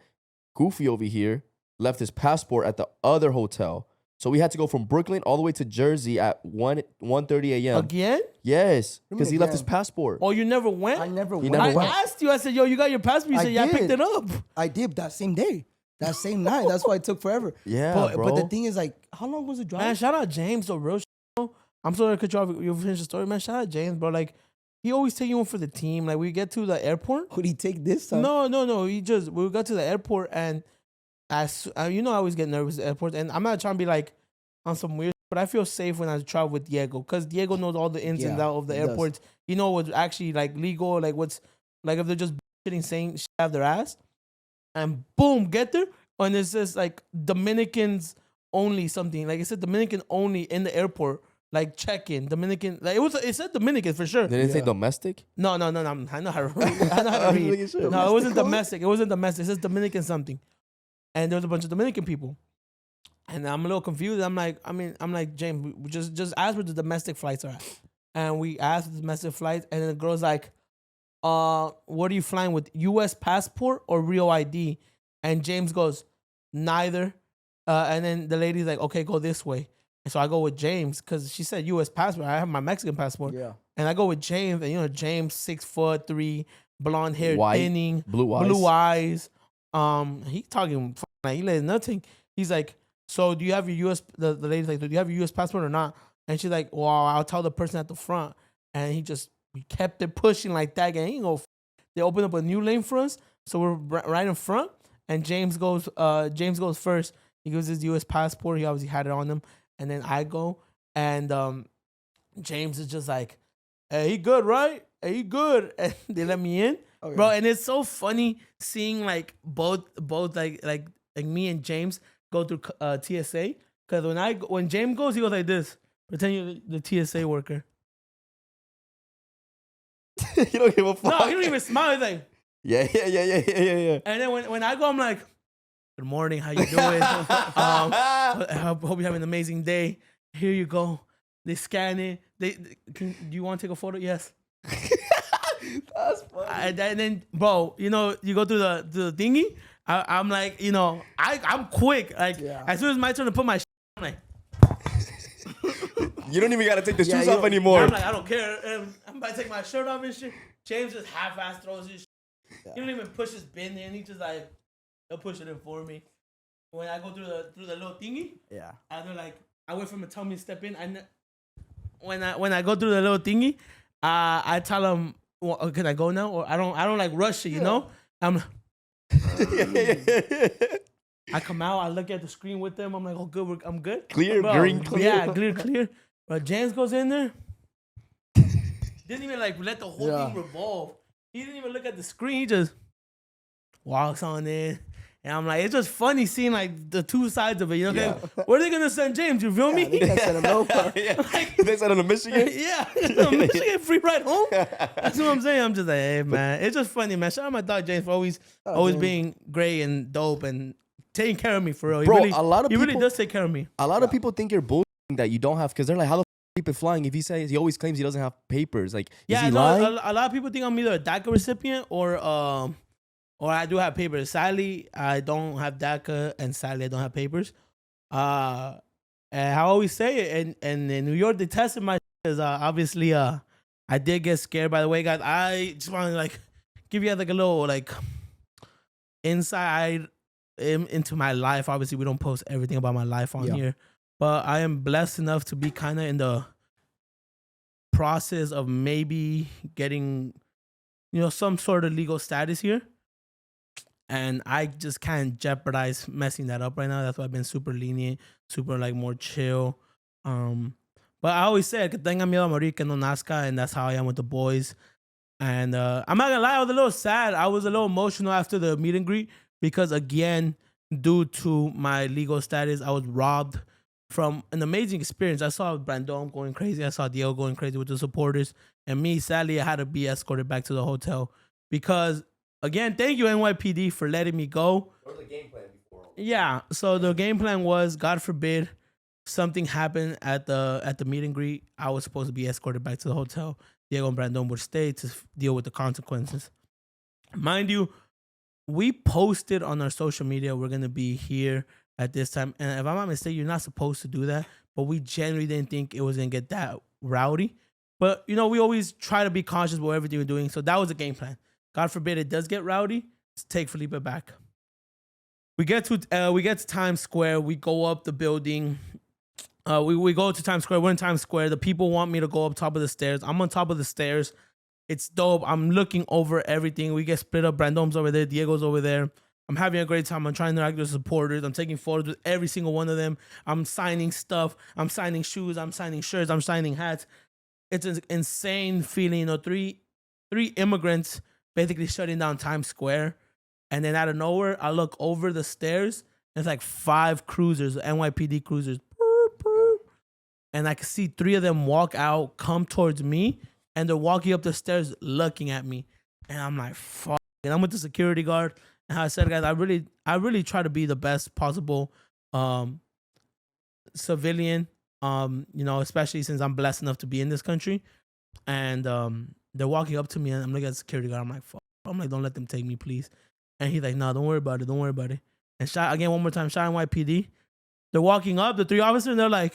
Goofy over here left his passport at the other hotel. So we had to go from Brooklyn all the way to Jersey at 1:30 a.m. Again? Yes, What do you because he mean left his again? passport. Oh, you never went? I never He went. never I went. asked you. I said, yo, you got your passport? You I said, yeah, I picked did. it up. I did that same day. That same night. That's why it took forever. Yeah, but bro. the thing is, like, how long was the drive? Man, shout out James, the real bro. I'm sorry to cut you off. You finish the story, man. Shout out James, bro. Like, he always take you in for the team. Like, we get to the airport. Would he take this time? No. We got to the airport and I always get nervous at airports. And I'm not trying to be like on some weird, but I feel safe when I travel with Diego because Diego knows all the ins and Yeah, outs of the he does. airports. You know what's actually like legal, like what's like if they're just shitting saying shit out their ass, and boom, get there, and it says like Dominicans only something like it said Dominican only in the airport. Like check-in, Dominican. Like it said Dominican for sure. Did it say Yeah. domestic? No. I know how to read. I know how to read. Sure. No, it wasn't Domestico? domestic. It wasn't domestic. It says Dominican something. And there was a bunch of Dominican people. And I'm a little confused. I'm like, James, we just ask where the domestic flights are at. And we asked the domestic flights, and then the girl's like, what are you flying with? US passport or real ID? And James goes, neither. And then the lady's like, okay, go this way. And so I go with James because she said US passport. I have my Mexican passport. Yeah. And I go with James, and James 6'3", blonde hair, White, thinning, blue eyes. blue eyes. He talking like he let nothing. He's like, so do you have your US? The lady's like, do you have your US passport or not? And she's like, well, I'll tell the person at the front. And we kept it pushing like that. And they opened up a new lane for us, so we're right in front. and James goes first. He gives his U.S. passport. He obviously had it on him, and then I go, and James is just like, "Hey, he good, right? Hey, he good." And they let me in, Okay. bro. And it's so funny seeing like both like me and James go through TSA. Because when James goes, he goes like this. Pretend you're the TSA worker. You don't give a fuck. No, he don't even smile. He's like, Yeah. and then when I go, I'm like, "Good morning, how you doing? I hope you're having an amazing day. Here you go." They scan it. Do you want to take a photo? Yes. That's funny. And then, bro, you know, you go through the thingy. I'm like, you know, I'm quick. Like, Yeah. as soon as my turn to put my, I'm like, You don't even gotta take the Yeah, shoes you off don't- anymore. I'm like, I don't care. I'm about to take my shirt off and shit. James just half-ass throws his shit. He don't even push his bin in. He just like, he'll push it in for me. When I go through the little thingy, Yeah. and they're like, I wait for him to tell me to step in. When I go through the little thingy, I tell him, well, can I go now? Or I don't like rush it, you know? I come out, I look at the screen with them. I'm like, oh, good, I'm good. Clear, Bro, green, clear. Yeah, clear. But James goes in there. Didn't even like let the whole thing revolve. He didn't even look at the screen. He just walks on in. And I'm like, it's just funny seeing like the two sides of it. You know, Yeah. where are they gonna send James? You feel me? They can't send him nowhere. They said on the Michigan. Yeah, Michigan free ride home. That's what I'm saying. I'm just like, hey man, it's just funny, man. Shout out my dog James for always James. being great and dope and taking care of me for real. Bro, a lot of he really people- does take care of me. A lot of people think you're bullshitting that you don't have, because they're like, how the f Felipe flying if he always claims he doesn't have papers? Like, Yeah, is he I know lying? a lot of people think I'm either a DACA recipient or I do have papers. Sadly, I don't have DACA, and sadly, I don't have papers. And I always say it, and in New York, they tested my because obviously I did get scared. By the way, guys, I just want to like give you like a little like insight into my life. Obviously, we don't post everything about my life on here, but I am blessed enough to be kind of in the process of maybe getting, you know, some sort of legal status here. And I just can't jeopardize messing that up right now. That's why I've been super lenient, super like more chill. But I always say que tenga miedo a morir que no nazca, and that's how I am with the boys. And I'm not gonna lie, I was a little sad. I was a little emotional after the meet and greet because again, due to my legal status, I was robbed from an amazing experience. I saw Brandon going crazy. I saw Diego going crazy with the supporters. And me, sadly, I had to be escorted back to the hotel because, again, thank you, NYPD, for letting me go. What was the game plan before? Yeah, so the game plan was, God forbid, something happened at the meet and greet. I was supposed to be escorted back to the hotel. Diego and Brandon would stay to deal with the consequences. Mind you, we posted on our social media we're gonna be here at this time, and if I'm not mistaken, you're not supposed to do that. But we generally didn't think it was gonna get that rowdy. But you know, we always try to be conscious with everything we're doing. So that was the game plan. God forbid it does get rowdy. Let's take Felipe back. We get to Times Square. We go up the building. We go to Times Square. We're in Times Square. The people want me to go up top of the stairs. I'm on top of the stairs. It's dope. I'm looking over everything. We get split up. Brandon's over there. Diego's over there. I'm having a great time. I'm trying to interact with supporters. I'm taking photos with every single one of them. I'm signing stuff. I'm signing shoes. I'm signing shirts. I'm signing hats. It's an insane feeling. You know, three immigrants basically shutting down Times Square. And then out of nowhere, I look over the stairs. And it's like 5 cruisers, NYPD cruisers. And I can see 3 of them walk out, come towards me, and they're walking up the stairs looking at me. And I'm like, fuck. And I'm with the security guard. And how I said, guys, I really try to be the best possible civilian, you know, especially since I'm blessed enough to be in this country. And they're walking up to me, and I'm looking at the security guard. I'm like, fuck. I'm like, don't let them take me, please. And he's like, no, don't worry about it. Don't worry about it. And shot again one more time, shot NYPD. They're walking up, the 3 officers, and they're like,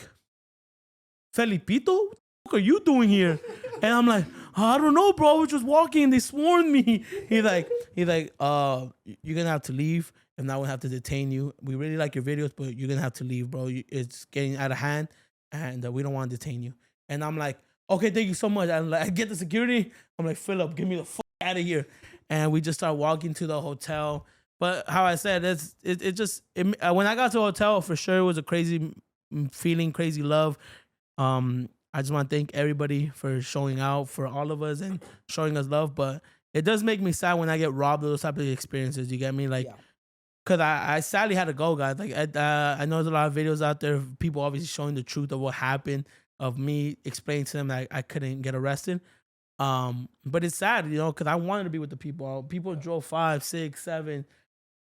Felipito, what the fuck are you doing here? And I'm like, I don't know, bro. I was just walking and they swarmed me. He's like, you're gonna have to leave. If not, we'll have to detain you. We really like your videos, but you're gonna have to leave, bro. It's getting out of hand, and we don't want to detain you. And I'm like, okay, thank you so much. I'm like, I get the security. I'm like, Philip, get me the fuck out of here. And we just start walking to the hotel. But how I said, when I got to the hotel, for sure, it was a crazy feeling, crazy love. I just want to thank everybody for showing out for all of us and showing us love. But it does make me sad when I get robbed of those type of experiences. You get me? Like, Yeah. because I sadly had to go, guys. Like, I know there's a lot of videos out there of people obviously showing the truth of what happened, of me explaining to them that I couldn't get arrested. But it's sad, because I wanted to be with the people. People drove 5, 6, 7,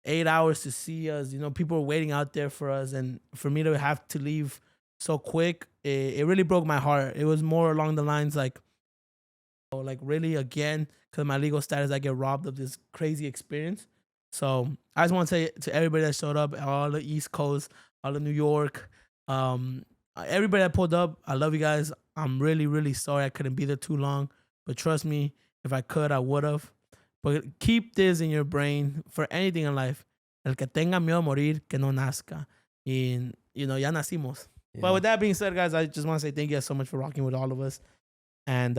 8 hours to see us. People were waiting out there for us, and for me to have to leave so quick, it really broke my heart. It was more along the lines like really again, because of my legal status, I get robbed of this crazy experience. So I just want to say to everybody that showed up, all the East Coast, all of New York, everybody that pulled up, I love you guys. I'm really, really sorry I couldn't be there too long. But trust me, if I could, I would have. But keep this in your brain for anything in life. El que tenga miedo a morir, que no nazca. Y, ya nacimos. Yeah. But with that being said, guys, I just want to say thank you guys so much for rocking with all of us. And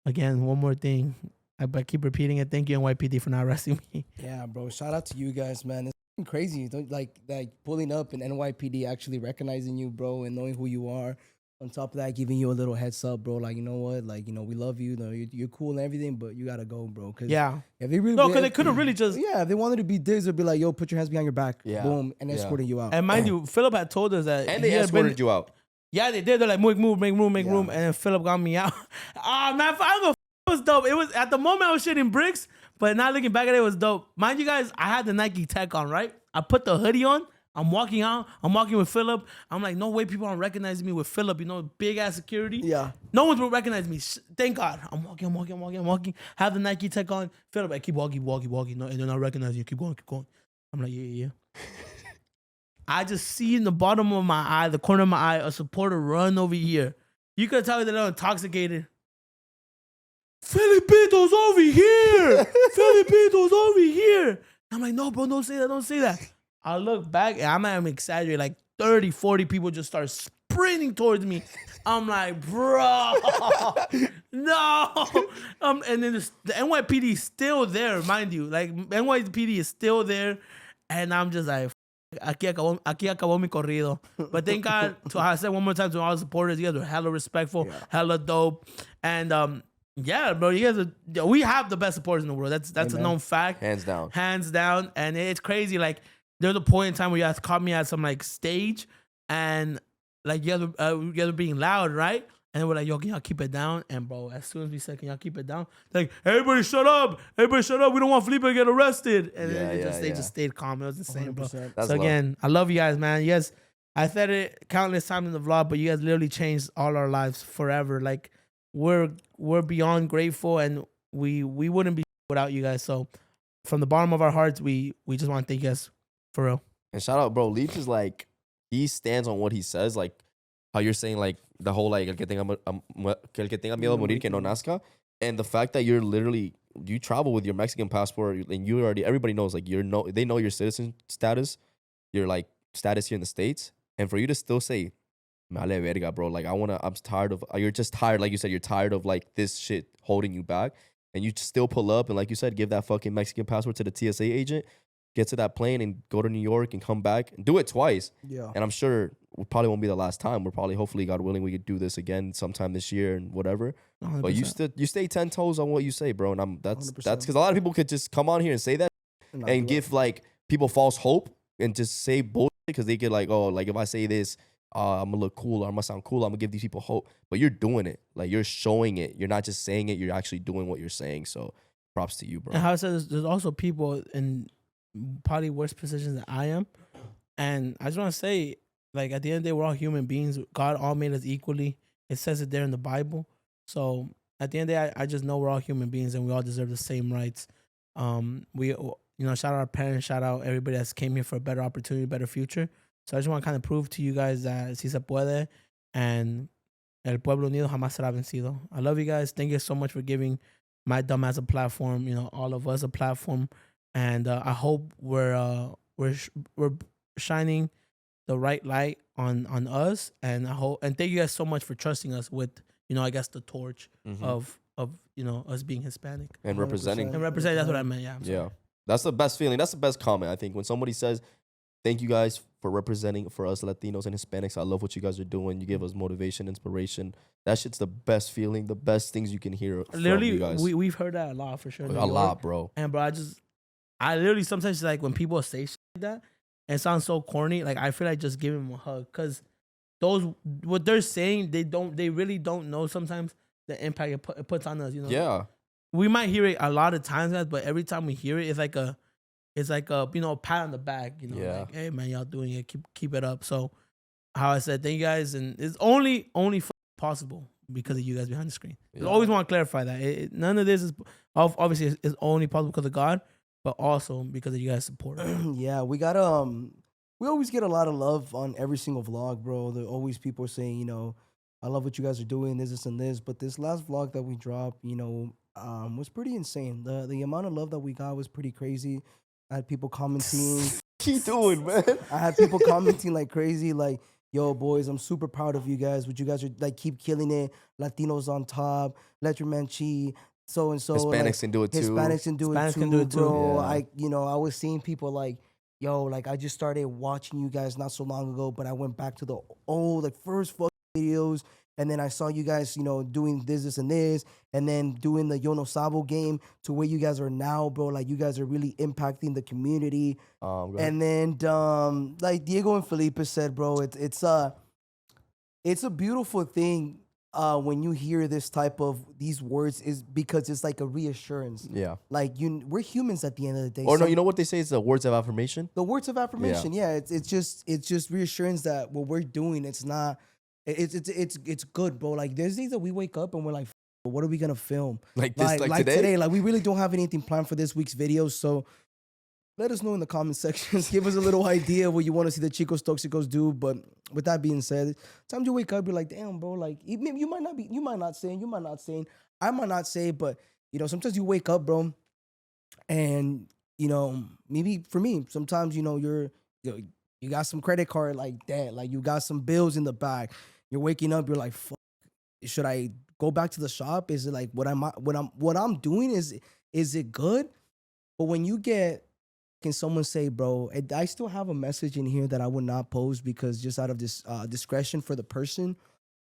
again, one more thing. I keep repeating it. Thank you, NYPD, for not arresting me. Yeah, bro. Shout out to you guys, man. It's crazy. Like pulling up and NYPD actually recognizing you, bro, and knowing who you are. On top of that, giving you a little heads up, bro. Like, you know what? Like, we love you. You're cool and everything, but you gotta go, bro. Cause Yeah. if they really, Because they could have really just. yeah, if they wanted to be dicks, they'd be like, yo, put your hands behind your back, Yeah. boom, and escorting you out. And mind you, Philip had told us that. And they escorted you out. Yeah, they did. They're like, make room. And then Philip got me out. Man, it was dope. It was, at the moment, I was shitting bricks, but now looking back at it, it was dope. Mind you guys, I had the Nike Tech on, right? I put the hoodie on. I'm walking out. I'm walking with Philip. I'm like, no way people aren't recognizing me with Philip, big ass security. Yeah. No one's will recognize me. Thank God. I'm walking. Have the Nike Tech on. Philip, I keep walking. No, and they're not recognizing you. Keep going. I'm like, yeah. I just see in the bottom of my eye, the corner of my eye, a supporter run over here. You could tell me they're intoxicated. Felipito's over here. I'm like, no, bro, don't say that. I look back, and I'm not even exaggerating, like 30, 40 people just start sprinting towards me. I'm like, bro, no. And then the NYPD is still there, mind you. Like, NYPD is still there, and I'm just like, aquí acabó mi corrido. But thank God, I said one more time to all the supporters, you guys were hella respectful, hella dope. And yeah, bro, we have the best supporters in the world. That's a known fact. Hands down. And it's crazy. Like, there was a point in time where you guys caught me at some like stage, and like you guys were being loud, right? And then we're like, yo, can y'all keep it down? And bro, as soon as we said, can y'all keep it down? Like, everybody shut up. We don't want Felipe to get arrested. And then they just stayed calm. It was the same, bro. That's So again, I love you guys, man. You guys, I said it countless times in the vlog, but you guys literally changed all our lives forever. Like, we're beyond grateful, and we wouldn't be without you guys. So from the bottom of our hearts, we just want to thank you guys for real. And shout out, bro. Leaf is like, he stands on what he says. Like how you're saying, like the whole like el que tenga miedo a morir que no nazca, and the fact that you're literally, you travel with your Mexican passport, and everybody knows, like, they know your citizen status, your like status here in the States, and for you to still say me vale verga, bro, like I'm tired of, you're just tired, like you said, you're tired of like this shit holding you back, and you still pull up and, like you said, give that fucking Mexican passport to the TSA agent, get to that plane and go to New York and come back and do it twice. Yeah. And I'm sure it probably won't be the last time. We're probably, hopefully, God willing, we could do this again sometime this year and whatever. 100%. But you stay 10 toes on what you say, bro. And that's 100%. because a lot of people could just come on here and say that and give like people false hope and just say bullshit because they get like, oh, like if I say this, I'm gonna look cool or I'm gonna sound cool. I'm gonna give these people hope. But you're doing it. Like, you're showing it. You're not just saying it. You're actually doing what you're saying. So props to you, bro. And how it says, there's also people in probably worse positions than I am. And I just want to say, like, at the end of the day, we're all human beings. God all made us equally. It says it there in the Bible. So at the end of the day, I just know we're all human beings and we all deserve the same rights. We, shout out our parents, shout out everybody that's came here for a better opportunity, better future. So I just want to kind of prove to you guys that si se puede, and el pueblo unido jamás será vencido. I love you guys. Thank you so much for giving my dumb ass a platform, all of us a platform. And I hope we're shining the right light on us. And I hope, and thank you guys so much for trusting us with, I guess the torch of us being Hispanic and representing. and representing. That's what I meant. Yeah. Yeah. That's the best feeling. That's the best comment, I think. When somebody says, thank you guys for representing for us Latinos and Hispanics. I love what you guys are doing. You give us motivation, inspiration. That shit's the best feeling, the best things you can hear from Literally, you guys. we've heard that a lot for sure. In New A York. lot, bro. And bro, I literally sometimes like when people say shit like that, and it sounds so corny. Like I feel like just give them a hug because those what they're saying, they really don't know sometimes the impact it puts on us. You know. Yeah. We might hear it a lot of times, guys, but every time we hear it, it's like a pat on the back. You know, Yeah. like hey man, y'all doing it. Keep it up. So how I said, thank you guys, and it's only possible because of you guys behind the screen. I always want to clarify that none of this is obviously is only possible because of God, but also because of you guys' support. Yeah, we got we always get a lot of love on every single vlog, bro. There are always people saying, you know, I love what you guys are doing, this and this. But this last vlog that we dropped, you know, was pretty insane. The amount of love that we got was pretty crazy. I had people commenting. Keep doing, man. I had people commenting like crazy, like, yo, boys, I'm super proud of you guys. What you guys are like, keep killing it. Latinos on top. Let your man chi. So and so. Hispanics like, can do it too. Hispanics can do it too, bro. Yeah. I was seeing people like, yo, like I just started watching you guys not so long ago, but I went back to the old, like first fucking videos. And then I saw you guys, you know, doing this, and this, and then doing the Yo No Sabo game to where you guys are now, bro. Like you guys are really impacting the community. And then, like Diego and Felipe said, bro, it's a beautiful thing when you hear this type of these words, is because it's like a reassurance. Yeah. Like we're humans at the end of the day. Or no, you know what they say is the words of affirmation? The words of affirmation. Yeah, it's just reassurance that what we're doing, it's not. It's good, bro. Like there's days that we wake up and we're like, what are we gonna film? Like this, like today? Like we really don't have anything planned for this week's video. So let us know in the comment sections. Give us a little idea what you want to see the Chicos Toxicos do. But with that being said, sometimes you wake up, you're like, damn, bro. Like maybe you might not saying, I might not say, but you know, sometimes you wake up, bro, and you know, maybe for me, sometimes you know you got some credit card like that, like you got some bills in the back. You're waking up, you're like, fuck, should I go back to the shop? Is it like what I'm doing? Is it good? But when you get, can someone say, bro, I still have a message in here that I would not post because just out of this discretion for the person.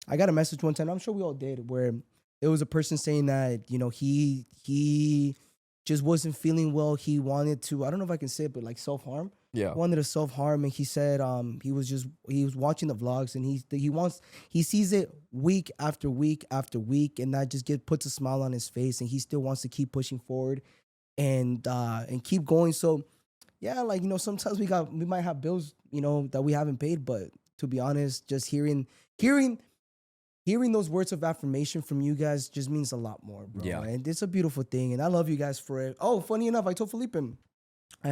I got a message one time, I'm sure we all did, where it was a person saying that, you know, he just wasn't feeling well. He wanted to, I don't know if I can say it, but like self-harm. Yeah. Wanted to self-harm, and he said he was watching the vlogs, and he sees it week after week after week, and that just puts a smile on his face, and he still wants to keep pushing forward and keep going. So yeah, like, you know, sometimes we might have bills, you know, that we haven't paid, but to be honest, just hearing those words of affirmation from you guys just means a lot more, bro. Yeah. And it's a beautiful thing, and I love you guys for it. Oh, funny enough, I told Felipe I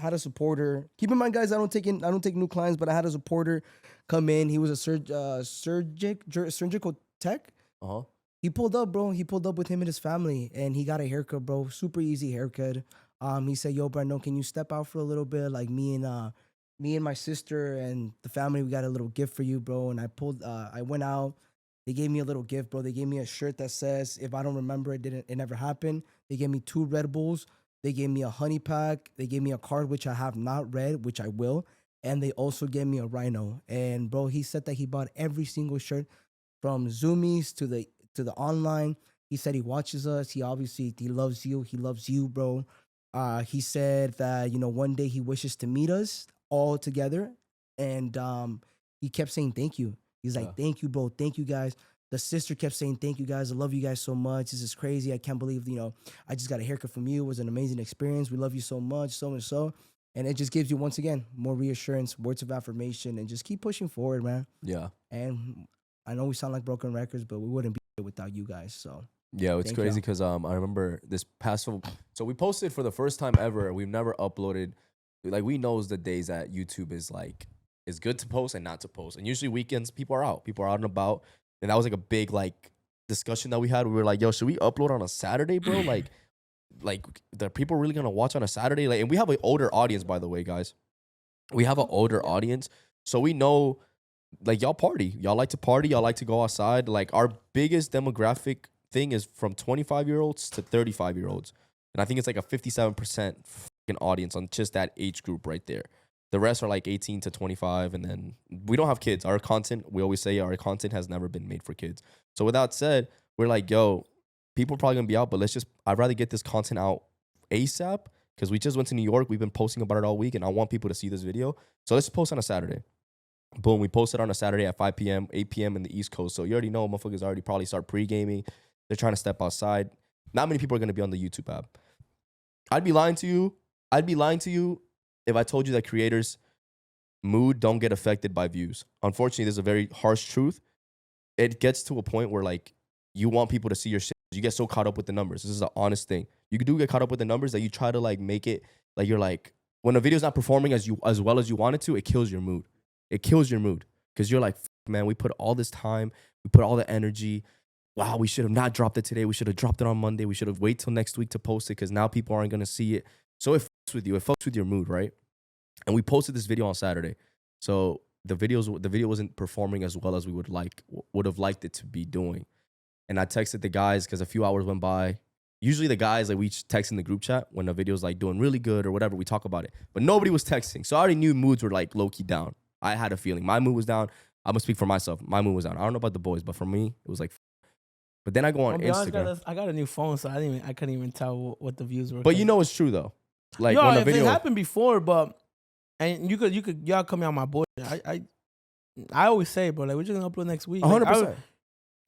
had a supporter. Keep in mind, guys, I don't take new clients, but I had a supporter come in. He was a surgical tech. Uh-huh. He pulled up, bro. He pulled up with him and his family, and he got a haircut, bro. Super easy haircut. He said, "Yo, Brandon, can you step out for a little bit? Like me and my sister and the family, we got a little gift for you, bro." And I went out. They gave me a little gift, bro. They gave me a shirt that says, "If I don't remember, it never happened." They gave me 2 Red Bulls. They gave me a honey pack. They gave me a card, which I have not read, which I will. And they also gave me a rhino. And bro, he said that he bought every single shirt from Zoomies to the online. He said he watches us. He loves you. He loves you, bro. He said that, you know, one day he wishes to meet us all together. And he kept saying thank you. He's like, thank you, bro. Thank you, guys. The sister kept saying, thank you, guys. I love you guys so much. This is crazy. I can't believe, you know, I just got a haircut from you. It was an amazing experience. We love you so much, so and so. And it just gives you, once again, more reassurance, words of affirmation, and just keep pushing forward, man. Yeah. And I know we sound like broken records, but we wouldn't be here without you guys. So yeah, it's crazy because I remember this past, so we posted for the first time ever. We've never uploaded. Like, we knows the days that YouTube is like, it's good to post and not to post. And usually weekends, people are out and about. And that was like a big like discussion that we had. We were like, yo, should we upload on a Saturday, bro? like the people really gonna watch on a Saturday? Like, and we have an older audience, by the way, guys. We have an older audience. So we know, like, y'all party. Y'all like to party. Y'all like to go outside. Like, our biggest demographic thing is from 25-year-olds to 35-year-olds. And I think it's like a 57% fucking audience on just that age group right there. The rest are like 18 to 25. And then we don't have kids. Our content, we always say our content has never been made for kids. So with that said, we're like, yo, people are probably going to be out, but I'd rather get this content out ASAP because we just went to New York. We've been posting about it all week and I want people to see this video. So let's post on a Saturday. Boom, we posted on a Saturday at 5 p.m., 8 p.m. in the East Coast. So you already know motherfuckers already probably start pre-gaming. They're trying to step outside. Not many people are going to be on the YouTube app. I'd be lying to you if I told you that creators' mood don't get affected by views. Unfortunately, there's a very harsh truth. It gets to a point where like you want people to see your shit. You get so caught up with the numbers. This is an honest thing. You do get caught up with the numbers that you try to like make it like you're like when a video's not performing as well as you want it to, it kills your mood. It kills your mood because you're like, man, we put all this time, we put all the energy. Wow, we should have not dropped it today. We should have dropped it on Monday. We should have waited till next week to post it because now people aren't going to see it. So it fucks with you. It fucks with your mood, right? And we posted this video on Saturday. So the video wasn't performing as well as we would have liked it to be doing. And I texted the guys because a few hours went by. Usually the guys, like we text in the group chat when the video's like doing really good or whatever, we talk about it. But nobody was texting. So I already knew moods were like low-key down. I had a feeling. My mood was down. I'm going to speak for myself. My mood was down. I don't know about the boys, but for me, it was like. But then I go on Instagram. I got a new phone, so I couldn't even tell what the views were. But you know it's true though. Like yo, when the if video it happened before, but and y'all come out my boy. I always say, bro, like we're just gonna upload next week. 100%.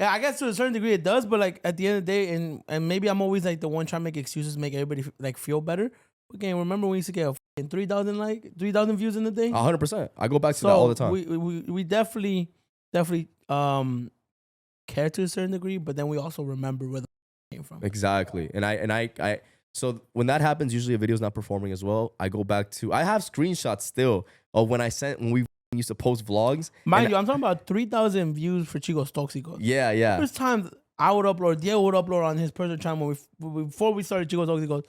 Yeah, I guess to a certain degree it does, but like at the end of the day, and maybe I'm always like the one trying to make excuses, make everybody like feel better. Okay, remember when we used to get 3,000 views in a day? 100%. I go back to that all the time. We definitely care to a certain degree, but then we also remember where the came from. Exactly. And I so when that happens, usually a video's not performing as well. I go back to I have screenshots still of when we used to post vlogs. Mind you, I'm talking about 3,000 views for Chicos Toxicos. Yeah. First time I would upload, Diego would upload on his personal channel before we started Chicos Toxicos.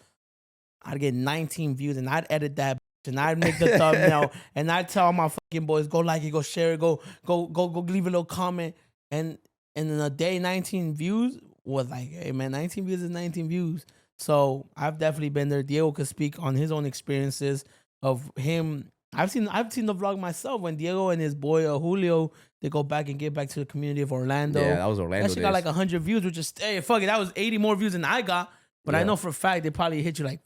I'd get 19 views and I'd edit that and I'd make the thumbnail and I'd tell my fucking boys, go like it, go share it, go leave a little comment. And in a day, 19 views was like, hey man, 19 views is 19 views. So I've definitely been there. Diego could speak on his own experiences of him. I've seen the vlog myself when Diego and his boy Julio, they go back and get back to the community of Orlando. Yeah, that was Orlando. That shit got like 100 views, which is hey, fuck it. That was 80 more views than I got. But I know for a fact they probably hit you like,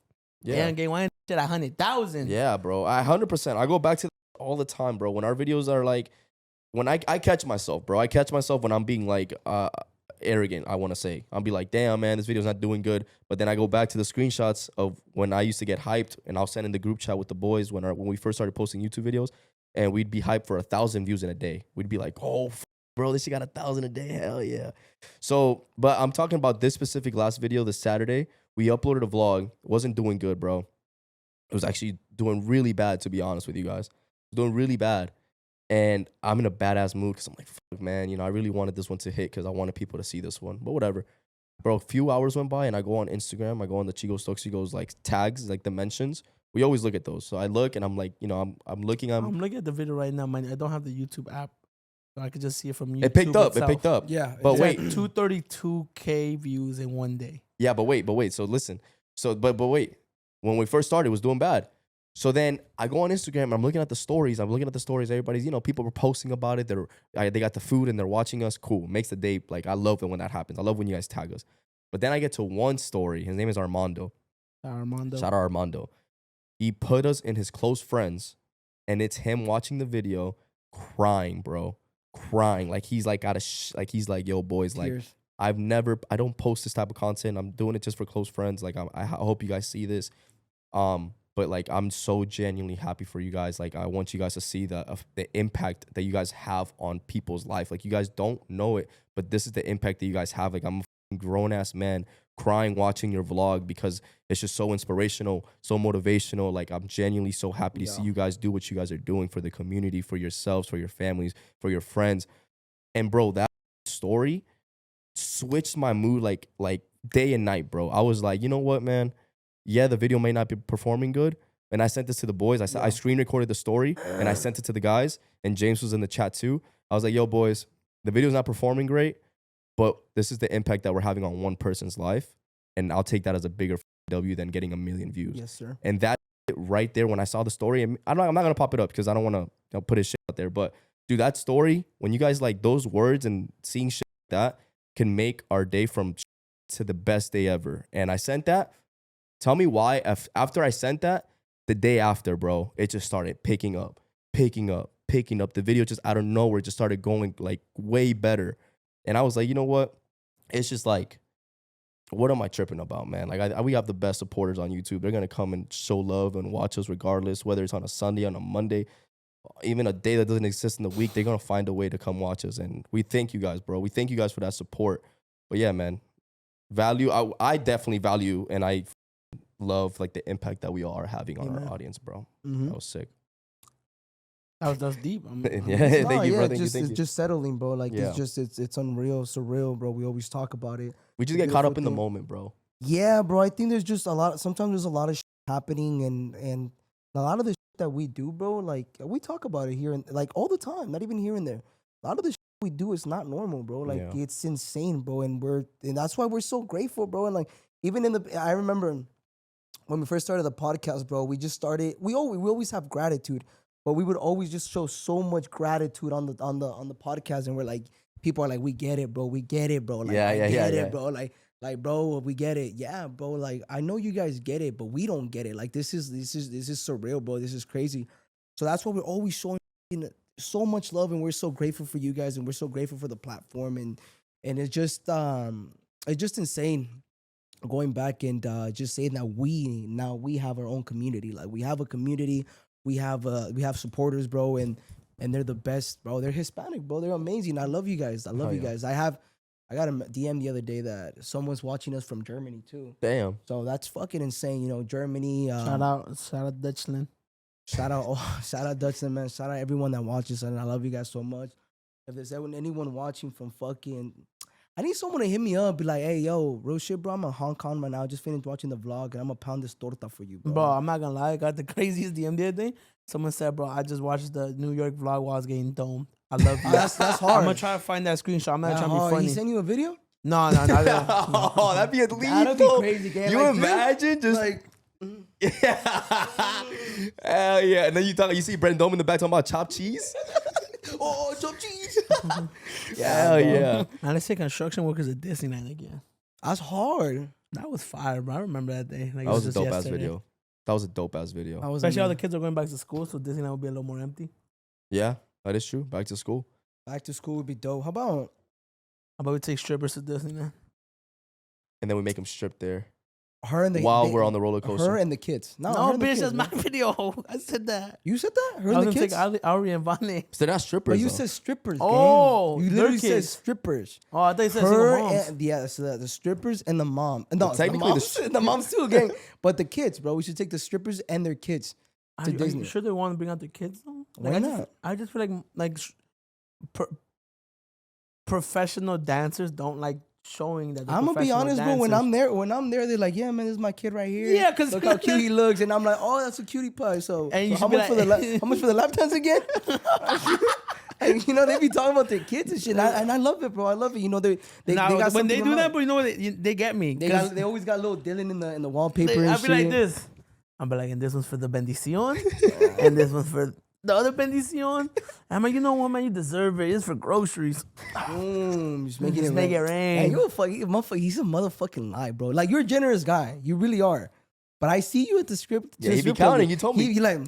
damn, game one shit 100,000. Yeah, bro. 100%. I go back to that all the time, bro. When our videos are like, when I catch myself, bro. I catch myself when I'm being like arrogant, I want to say. I'll be like, damn, man, this video's not doing good. But then I go back to the screenshots of when I used to get hyped and I'll send in the group chat with the boys when we first started posting YouTube videos and we'd be hyped for 1,000 views in a day. We'd be like, oh, bro, this shit got 1,000 a day. Hell yeah. So, but I'm talking about this specific last video this Saturday. We uploaded a vlog. It wasn't doing good, bro. It was actually doing really bad, to be honest with you guys. Doing really bad. And I'm in a badass mood because I'm like, fuck, man, you know, I really wanted this one to hit because I wanted people to see this one. But whatever. Bro, a few hours went by and I go on Instagram. I go on the Chicos Toxicos like tags, like the mentions. We always look at those. So I look and I'm like, you know, I'm looking. I'm looking at the video right now, man. I don't have the YouTube app. So I could just see it from YouTube. It picked up. Itself. It picked up. Yeah. But wait. 232K views in one day. Yeah, but wait. So listen. So, but wait. When we first started, it was doing bad. So then I go on Instagram and I'm looking at the stories. Everybody's, you know, people were posting about it. They got the food and they're watching us. Cool. Makes the day, like, I love it when that happens. I love when you guys tag us. But then I get to one story. His name is Armando. Shout out Armando. He put us in his close friends and it's him watching the video crying, bro. Crying. Like he's like he's like, yo, boys, like Tears. I don't post this type of content. I'm doing it just for close friends. Like I hope you guys see this. But like I'm so genuinely happy for you guys. Like I want you guys to see the impact that you guys have on people's life. Like you guys don't know it, but this is the impact that you guys have. Like I'm a grown ass man crying watching your vlog because it's just so inspirational, so motivational. Like I'm genuinely so happy to see you guys do what you guys are doing for the community, for yourselves, for your families, for your friends. And bro, that story switched my mood like day and night, bro. I was like, you know what, man? Yeah, the video may not be performing good. And I sent this to the boys. I screen recorded the story and I sent it to the guys. And James was in the chat too. I was like, yo, boys, the video's not performing great, but this is the impact that we're having on one person's life. And I'll take that as a bigger W than getting 1 million views. Yes, sir. And that right there, when I saw the story, and I'm not gonna pop it up because I don't want to put his shit out there. But dude, that story, when you guys like those words and seeing shit like that, can make our day from to the best day ever. And I sent that. Tell me why. After I sent that, the day after, bro, it just started picking up. The video just out of nowhere just started going like way better. And I was like, you know what? It's just like, what am I tripping about, man? Like, we have the best supporters on YouTube. They're going to come and show love and watch us regardless, whether it's on a Sunday, on a Monday, even a day that doesn't exist in the week. They're going to find a way to come watch us. And we thank you guys, bro. We thank you guys for that support. But yeah, man, value. I definitely value and I love like the impact that we all are having on our audience, bro. Mm-hmm. That was sick. That's deep. Yeah, thank you, bro. Thank Just, you. it's just settling, bro. Like Yeah. it's unreal, surreal, bro. We always talk about it. We just get caught up Beautiful in the thing. moment, bro. Yeah, bro. I think there's just a lot. Sometimes there's a lot of shit happening, and a lot of the shit that we do, bro. Like we talk about it here and like all the time. Not even here and there. A lot of the shit we do is not normal, bro. Like Yeah. it's insane, bro. And that's why we're so grateful, bro. And like even I remember when we first started the podcast, bro. We just started. We always have gratitude, but we would always just show so much gratitude on the podcast, and we're like, people are like, we get it, bro. We get it, bro. Like, Yeah, I get yeah. it, bro. Like, bro, we get it. Yeah, bro. Like, I know you guys get it, but we don't get it. Like, this is surreal, bro. This is crazy. So that's why we're always showing so much love, and we're so grateful for you guys, and we're so grateful for the platform, and it's just insane. Going back and just saying that we have our own community. Like we have a community, we have supporters, bro, and they're the best, bro. They're Hispanic, bro. They're amazing. I love you guys. I love you guys. I got a DM the other day that someone's watching us from Germany too. Damn. So that's fucking insane. You know, Germany. Shout out Dutchland. Shout out Dutchland, man. Shout out everyone that watches, and I love you guys so much. If there's anyone watching from fucking, I need someone to hit me up, be like, hey, yo, real shit, bro. I'm in Hong Kong right now. I just finished watching the vlog, and I'm gonna pound this torta for you, bro. Bro, I'm not gonna lie. I got the craziest DM the other day. Someone said, bro, I just watched the New York vlog while I was getting domed. I love you. That's hard. I'm gonna try to find that screenshot. I'm not trying to be funny. He sent you a video? No. Oh, that'd be a That'd be crazy, gang. You Like, imagine just like, hell yeah. And then you see Brent Dome in the back talking about chopped cheese. oh, chopped cheese. Hell yeah. Man, let's say construction workers at Disneyland again. That's hard. That was fire, bro. I remember that day. Like, That was a just dope ass yesterday. video. That was a dope ass video. Especially how the kids are going back to school, so Disneyland will be a little more empty. Yeah, that is true. Back to school. Back to school would be dope. How about How about we take strippers to Disneyland? And then we make them strip there her and the while we're on the roller coaster. Her and the kids. No, her and the bitch, kids, that's my bro. video. I said that. You said that? Her I and was the gonna kids? take Ari and Vane. So they're not strippers. But you though. said strippers. Oh, gang. You their literally said kids. strippers. Oh, I thought you said single Her moms. and so the strippers and the mom. No, Well, technically the moms too, gang. But the kids, bro. We should take the strippers and their kids Are to you Disney. sure they want to bring out their kids though? Why not? I just feel like professional dancers don't like showing that. I'm gonna be honest, bro. When I'm there, they're like, "Yeah, man, this is my kid right here. Yeah, 'cause look how cute he looks." And I'm like, "Oh, that's a cutie pie." So, And you so how should be much for like- how much for the lap dance again? And, you know, they be talking about their kids and shit, and I love it, bro. I love it. You know, they now, got when they something do in that, mind. but you know what? They get me. They always got little Dylan in the wallpaper and I'll shit. be like this. I'll be like, and this one's for the bendición, and this one's for the other bendición. I'm like, you know what, man? You deserve it. It's for groceries. Boom, just make Just make it rain. Hey, you a motherfucker. He's a motherfucking lie, bro. Like you're a generous guy. You really are. But I see you at the script. Yeah, he be counting. You told me. He like.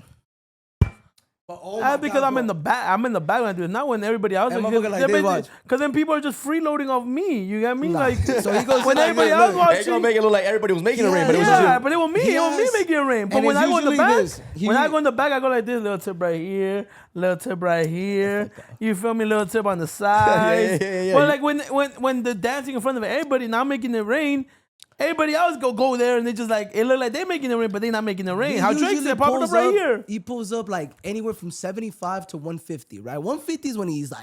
But oh my Because God, I'm bro. in the back. I'm in the back when I do it. Not when everybody else. That motherfucker like this, watch. Because then people are just freeloading off me. You get me? Nah. Like So he goes when like everybody this, else look. They watching. gonna make it look like everybody was making it rain, but it was Yeah, just you. but it was me. It was me Yes. making it rain. But And when it's I go in the usually back, this. when I go in the back, I go like this: little tip right here, little tip right here. You feel me? Little tip on the side. yeah. But like when the dancing in front of everybody, now making it rain. Everybody else go there and they just like it look like they making it rain, but they not making it rain. He How Drake usually said, pop it pulls up right here. He pulls up like anywhere from 75 to 150, right? 150 is when he's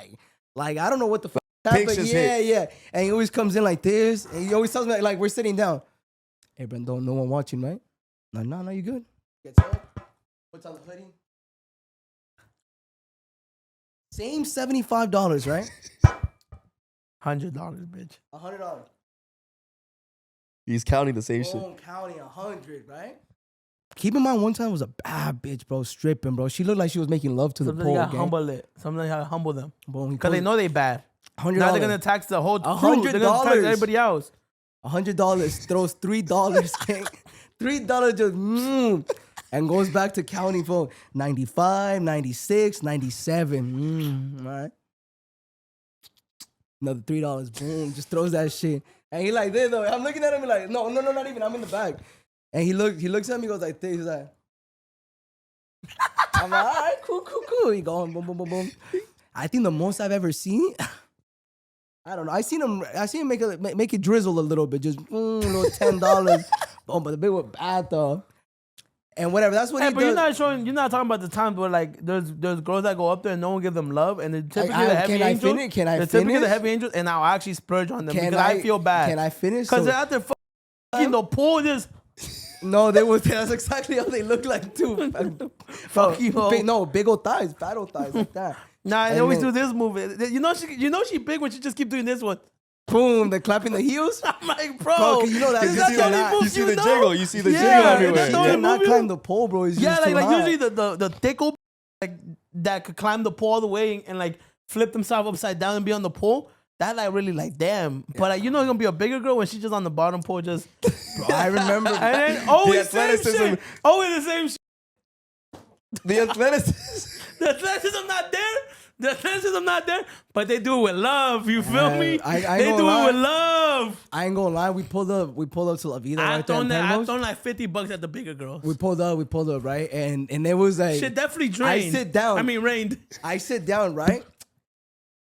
like I don't know what the fuck happened. Pictures Yeah, hit. yeah. And he always comes in like this, and he always tells me like we're sitting down. Hey, Brent, don't no one watching, right? No, you good? Gets up, puts on the hoodie. Same $75, right? $100, bitch. $100. He's counting the same shit. Boom, counting 100, right? Keep in mind, one time was a bad bitch, bro, stripping, bro. She looked like she was making love to the Sometimes you pole, gotta gang. humble it. Sometimes you gotta humble them. Boom, he Because they pulls know they bad. $100. Now they're gonna tax the whole crew. $100. They're gonna tax everybody else. $100, throws $3, gang. $3 just, and goes back to counting for 95, 96, 97. Right? Another $3, boom, just throws that shit. And he like this though. I'm looking at him like, no, not even. I'm in the back. And he looks at me, goes like this. He's like, I'm like, all right, cool. He going boom, boom, boom, boom. I think the most I've ever seen, I don't know. I seen him make it drizzle a little bit, just a little $10. Oh, but the bit was bad though. And whatever, that's what Hey, he but does. you're not talking about the times where like there's girls that go up there and no one gives them love, and they're typically the heavy Can I angels. finish? Can I They're typically the finish? heavy angels, and I'll actually splurge on them Can because I feel bad. Can I finish? Because So- they're out there fucking the pool just. No, they was. That's exactly how they look like too. Fuck you, ho. Big old thighs, fat old thighs like that. Nah, they And always then- do this move. You know she big when she just keep doing this one. Boom, they're clapping the heels. I'm like, bro, Bro, 'cause you know that- is you that see the the only knot. move You see the know? jiggle. You see the jiggle Yeah, everywhere. that's the You only cannot move climb the pole, bro. It's Yeah, just too like high. usually the thick old like that could climb the pole all the way and like flip themselves upside down and be on the pole. That like really like damn. But like, you know it's gonna be a bigger girl when she's just on the bottom pole just. Bro, I remember. And then always same athleticism. shit. Always the same shit. The athleticism. The athleticism not there. The athleticism not there. But they do it with love. You feel Man, me? I They ain't do gonna it lie. with love. I ain't gonna lie. We pulled up to La Vida I've right there. thrown in that. I've Penrose. thrown like $50 at the bigger girls. We pulled up, right? And it was like Shit definitely drained. sit down. I mean rained. I sit down, right?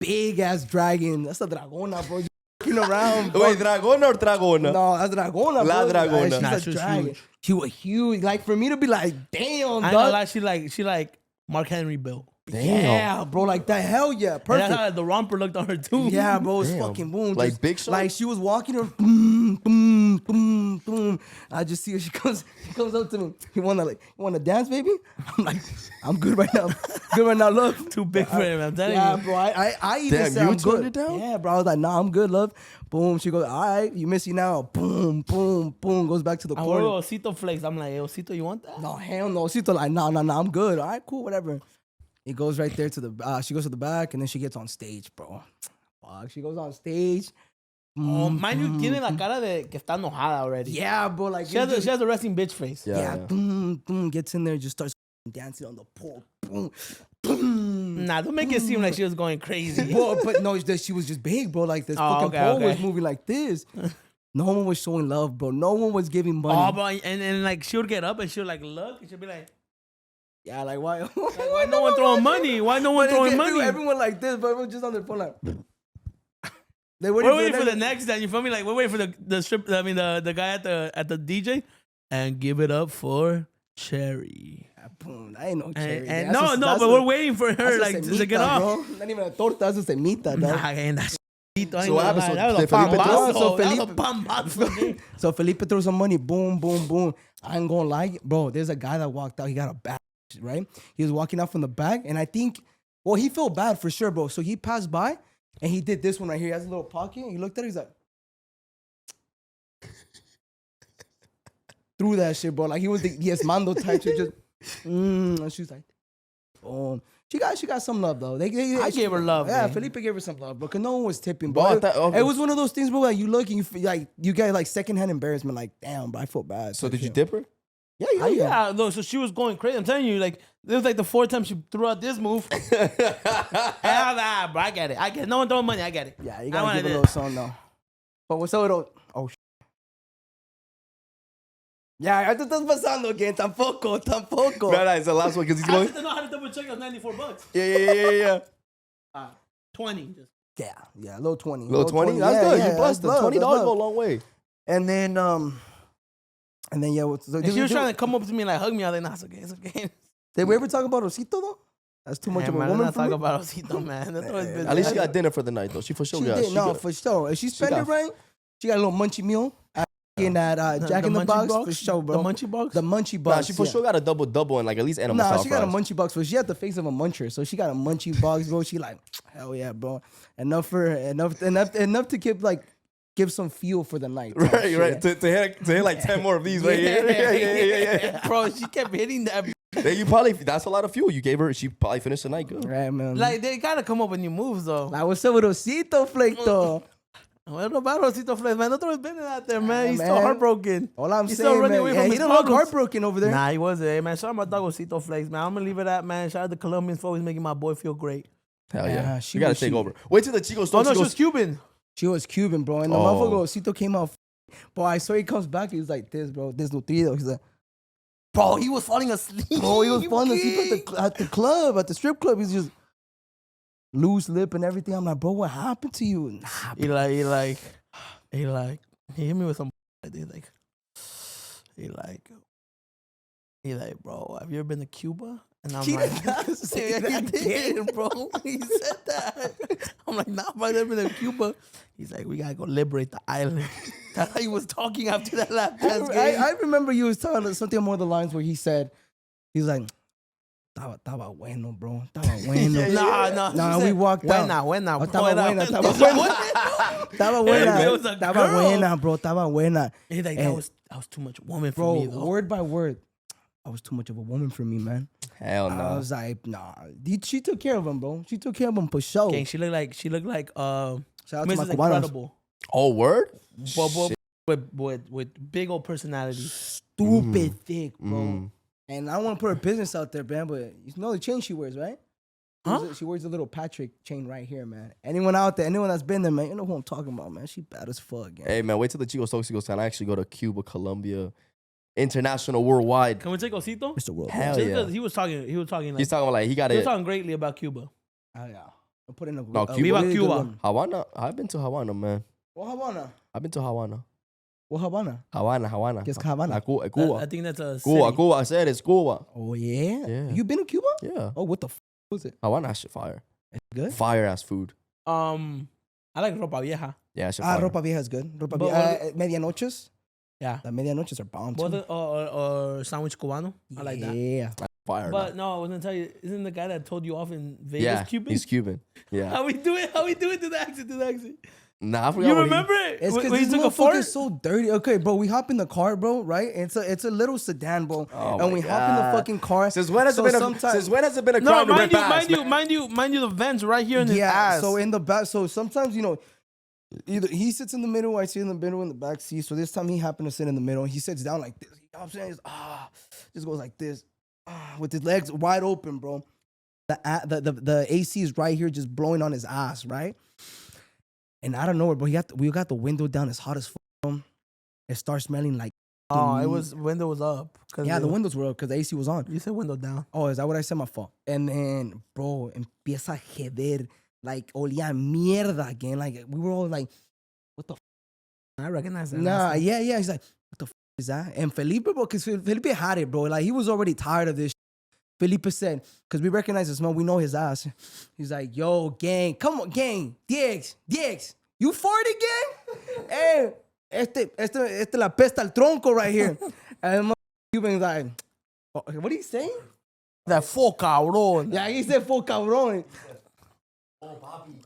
Big ass dragon. That's a dragona, bro. Just walking around, bro. Wait, dragona or dragona? No, that's dragona. La bro. dragona. She's Nah, a she was dragon. huge. She was huge. Like for me to be like, damn, I ain't gonna dog. lie, she like Mark Henry built. Yeah, bro. Like that. Hell yeah. And Perfect. that's how the romper looked on her too. Yeah, bro, it's Damn. fucking boom. Like just, Big Show? Like she was walking her, boom, boom, boom, boom. I just see her. She comes up to me. You wanna dance, baby? I'm like, I'm good right now. Good right now, love. Too big for him, I'm telling Yeah, you. bro. I even Damn, said you I'm turned good. it down? Yeah, bro. I was like, nah, I'm good, love. Boom. She goes, all right, you miss you now. Boom, boom, boom. Goes back to the I corner. want Osito flakes. I'm like, hey, Osito, you want that? No, hell no. She's like, nah, I'm good. All right, cool, whatever. It goes right there to the, she goes to the back and then she gets on stage, bro. Fuck, she goes on stage. Oh, mind you, tiene la cara de que está enojada already. Yeah, bro, like, She has a resting bitch face. Yeah. yeah, boom, boom, gets in there, just starts dancing on the pole. Boom, boom. Nah, don't make it seem like she was going crazy. Bro, but no, she was just big, bro. Like this fucking okay, pole okay. was moving like this. No one was showing love, bro. No one was giving money. Oh, bro, and like she would get up and she would like look and she'd be like, Yeah, like why? why no one throwing money? Why no one throwing money? Everyone like this, but everyone just on their phone like. They We're waiting for the next time. You feel me? Like we're waiting for the strip. I mean the guy at the DJ, and give it up for Cherry. Boom, I ain't no cherry. And no, but we're waiting for her like to get off. Bro. Not even a torta, that's a semita, dog. Nah, and that's So what happened? that was a Did Felipe throw? pambazo. So That was a Felipe- pambazo. So Felipe throws some money, boom, boom, boom. I ain't gonna lie, bro. There's a guy that walked out. He got a bag, right? He was walking out from the back, and I think, well, he felt bad for sure, bro. So he passed by, and he did this one right here. He has a little pocket. He looked at it. He's like, threw that shit, bro. Like he was the yes mando type. She just, and she's like, boom. She got some love though. I gave her love, Yeah, man. Felipe gave her some love, bro. Cause no one was tipping, Bro, bro. I thought- okay. It was one of those things, bro. Like you look and you feel like you get like secondhand embarrassment. Like, damn, bro, I feel bad. So type did you shit. dip her? Yeah. Yeah, no, so she was going crazy. I'm telling you, like, it was like the fourth time she threw out this move. Bro, I get it. No one throwing money. I get it. Yeah, you I gotta wanna give a do- little song though. But what's up? Oh, yeah, ¿qué te estás pasando again? Tampoco. No, it's the last one because he's I going. have to know how to double check. It was $94. Yeah. 20. Just. Yeah, little 20. Little 20? That's Yeah, good. yeah, You busted. that's love, $20 that's go a love. long way. And then yeah, so And she was trying to come up to me and like hug me. I was like, nah, it's okay. Did we ever talk about Osito though? That's too much Man, of a man, woman let's for not me. talk about Osito, man. That's always been At least she got dinner for the night though. She for sure She got. did, she no, got- for sure. If she spent got- it right, she got a little munchie meal. In that Jack in the Munchie Box box? for sure, bro. The Munchie box? The Munchie Nah, Box. she for yeah. sure got a double and like at least animal Nah, style she got a fries. munchie box, but she had the face of a muncher, so she got a munchie box, bro. She like, hell yeah, bro. Enough to keep like give some fuel for the night. Right. To hit like 10 more of these right here. Yeah. Bro, she kept hitting that. That's a lot of fuel you gave her. She probably finished the night good. Right, man. Like, they gotta come up with new moves, though. Like, what's up with Osito Flake, though? Well, no matter Rosito Flores, man. Nothing was been out there, man. He's man. still heartbroken. All I'm He's saying, still running man, away yeah, from he his don't look problems. heartbroken over there. Nah, he wasn't. Hey, man, shout out my dog Rosito Flakes, man. I'm gonna leave it at, man. Shout out the Colombians for always making my boy feel great. Hell Yeah, yeah. she We gotta was- take she- over. Wait till the Chicos Oh, no, she Toxicos. was Cuban. She was Cuban, bro. And the Oh. motherfucker Osito came out. Bro, I saw he comes back. He was like this, bro. Desnutrido. He's like, Bro, he was falling asleep. bro, he was falling asleep at the club, at the strip club. He's just loose lip and everything. I'm like, bro, what happened to you? Nah, He hit me with some. He like, bro, have you ever been to Cuba? And I'm He like, did not say yeah, that he did, bro. He said that. I'm like, nah, bro, I've never been to Cuba. He's like, we gotta go liberate the island. That's how he was talking after that lap dance game. I remember you was telling us something more the lines where he said, he's like, Estaba bueno, bro. Estaba bueno. Nah, we walked out. Buena, Oh, bro. estaba buena, estaba buena. Estaba buena. It was a Estaba girl. buena, bro. Estaba buena. He's like, And- that was too much woman for Bro, me, though. word by word, I was too much of a woman for me, man. Hell I no. was like, nah. She took care of him, bro. She took care of him for sure. Gang, she looked like Shout out to my Mrs. Cubanos. Incredible. Oh, word? With big old personality. Stupid thick, bro. Mm. And I don't want to put her business out there, man, but you know the chain she wears, right? Huh? She wears a little Patrick chain right here, man. Anyone out there, anyone that's been there, man, you know who I'm talking about, man. She bad as fuck, gang. Hey, man, wait till the Chicos Toxicos can actually go to Cuba, Colombia, international, worldwide. Can we take Osito? Mr. World. Hell Just yeah. because he was talking like He's talking about like he got he was it. talking greatly about Cuba. Oh, yeah. I'll put in a No, a Cuba. really good Cuba. one. Havana. I've been to Havana, man. What Havana? I've been to Havana. What Havana? Havana. ¿Qué es Havana? Cuba. I think that's a Cuba, city. Cuba. I said it's Cuba. Oh, yeah? Yeah. You been to Cuba? Yeah. Oh, what the f was it? Havana, that shit fire. Good? Fire ass food. I like ropa vieja. Yeah, that shit Ah, fire. Ropa Vieja is good. Ropa But Vieja. Medianoches? Yeah. The medianoches are bomb, What too. or sandwich cubano. I like that. Yeah. Fire. But no, I was gonna tell you, isn't the guy that told you off in Vegas yeah, Cuban? he's Cuban. Yeah. How we do it? To the accent? Nah, I forgot You what remember it? It's When because he this took a fart? motherfucker's so dirty. Okay, bro, we hop in the car, bro, right? It's a little sedan, bro. Oh and my we hop in the God. fucking car. Since when has So it been sometimes- since when has it been a No, crime to rip ass, man? mind you, the vents right here in his Yeah, ass. so in the back, so sometimes, you know, either he sits in the middle, I sit in the middle in the back seat. So this time he happened to sit in the middle. He sits down like this. You know what I'm saying? He's, just goes like this, with his legs wide open, bro. The AC is right here, just blowing on his ass, right? And I don't know, bro. We got the window down. It's hot as fuck. Bro. It starts smelling like. it was window was up. Yeah, the windows were up because the AC was on. You said window down. Oh, is that what I said? My fault. And then, bro, empieza a heder. Like, olía a mierda again. Like, we were all like, what the f? I recognize that. Nah, accent. yeah. He's like, what the f is that? And Felipe, bro, because Felipe had it, bro. Like, he was already tired of this. Felipe said, because we recognize the smell, we know his ass. He's like, yo, gang, come on, gang. DX, you farted, gang? Hey, este la pesta al tronco right here. And Cuban's like, what are you saying? That fo cabrón. Yeah, he said full cabrón.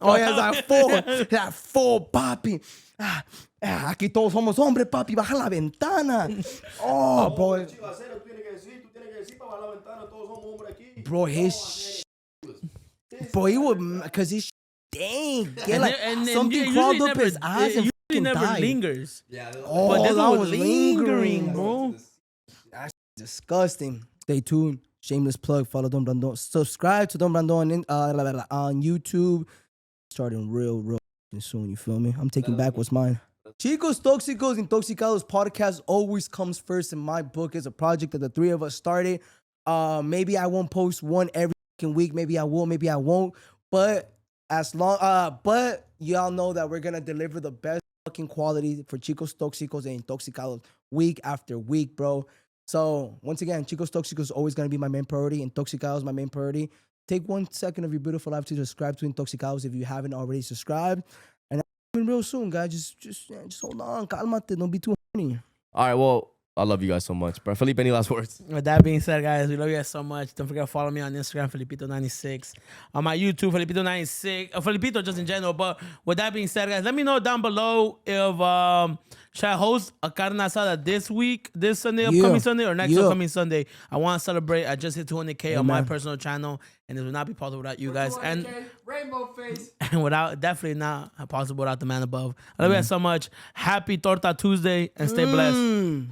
Oh, yeah, that full papi. Aquí todos somos hombres, papi. Baja la ventana. Oh, bro. Bro, bro, he would, because he's dang. Yeah, like, something it crawled usually up his ass and it fucking usually never died. lingers. Oh, But this that one was lingering, bro. Disgusting. Stay tuned. Shameless plug. Follow Don Brandon. Subscribe to Don Brandon on YouTube. Starting real soon. You feel me? I'm taking back what's mine. Chicos Toxicos Intoxicados podcast always comes first in my book. It's a project that the three of us started. Maybe I won't post one every fucking week. Maybe I will. Maybe I won't. But but y'all know that we're gonna deliver the best fucking quality for Chicos Toxicos and Intoxicados week after week, bro. So once again, Chicos Toxicos is always gonna be my main priority. Intoxicados is my main priority. Take 1 second of your beautiful life to subscribe to Intoxicados if you haven't already subscribed. And I'm real soon, guys. Just hold on, calmate, don't be too horny. All right, well, I love you guys so much, bro. Felipe, any last words? With that being said, guys, we love you guys so much. Don't forget to follow me on Instagram, Felipito96. On my YouTube, Felipito96. Felipito just in general. But with that being said, guys, let me know down below if should I host a carne asada this Sunday, upcoming Sunday, or next upcoming Sunday. I want to celebrate. I just hit 200K on my personal channel, and it would not be possible without you guys. And rainbow face. and without, definitely not possible without the man above. I love you guys so much. Happy Torta Tuesday, and stay blessed.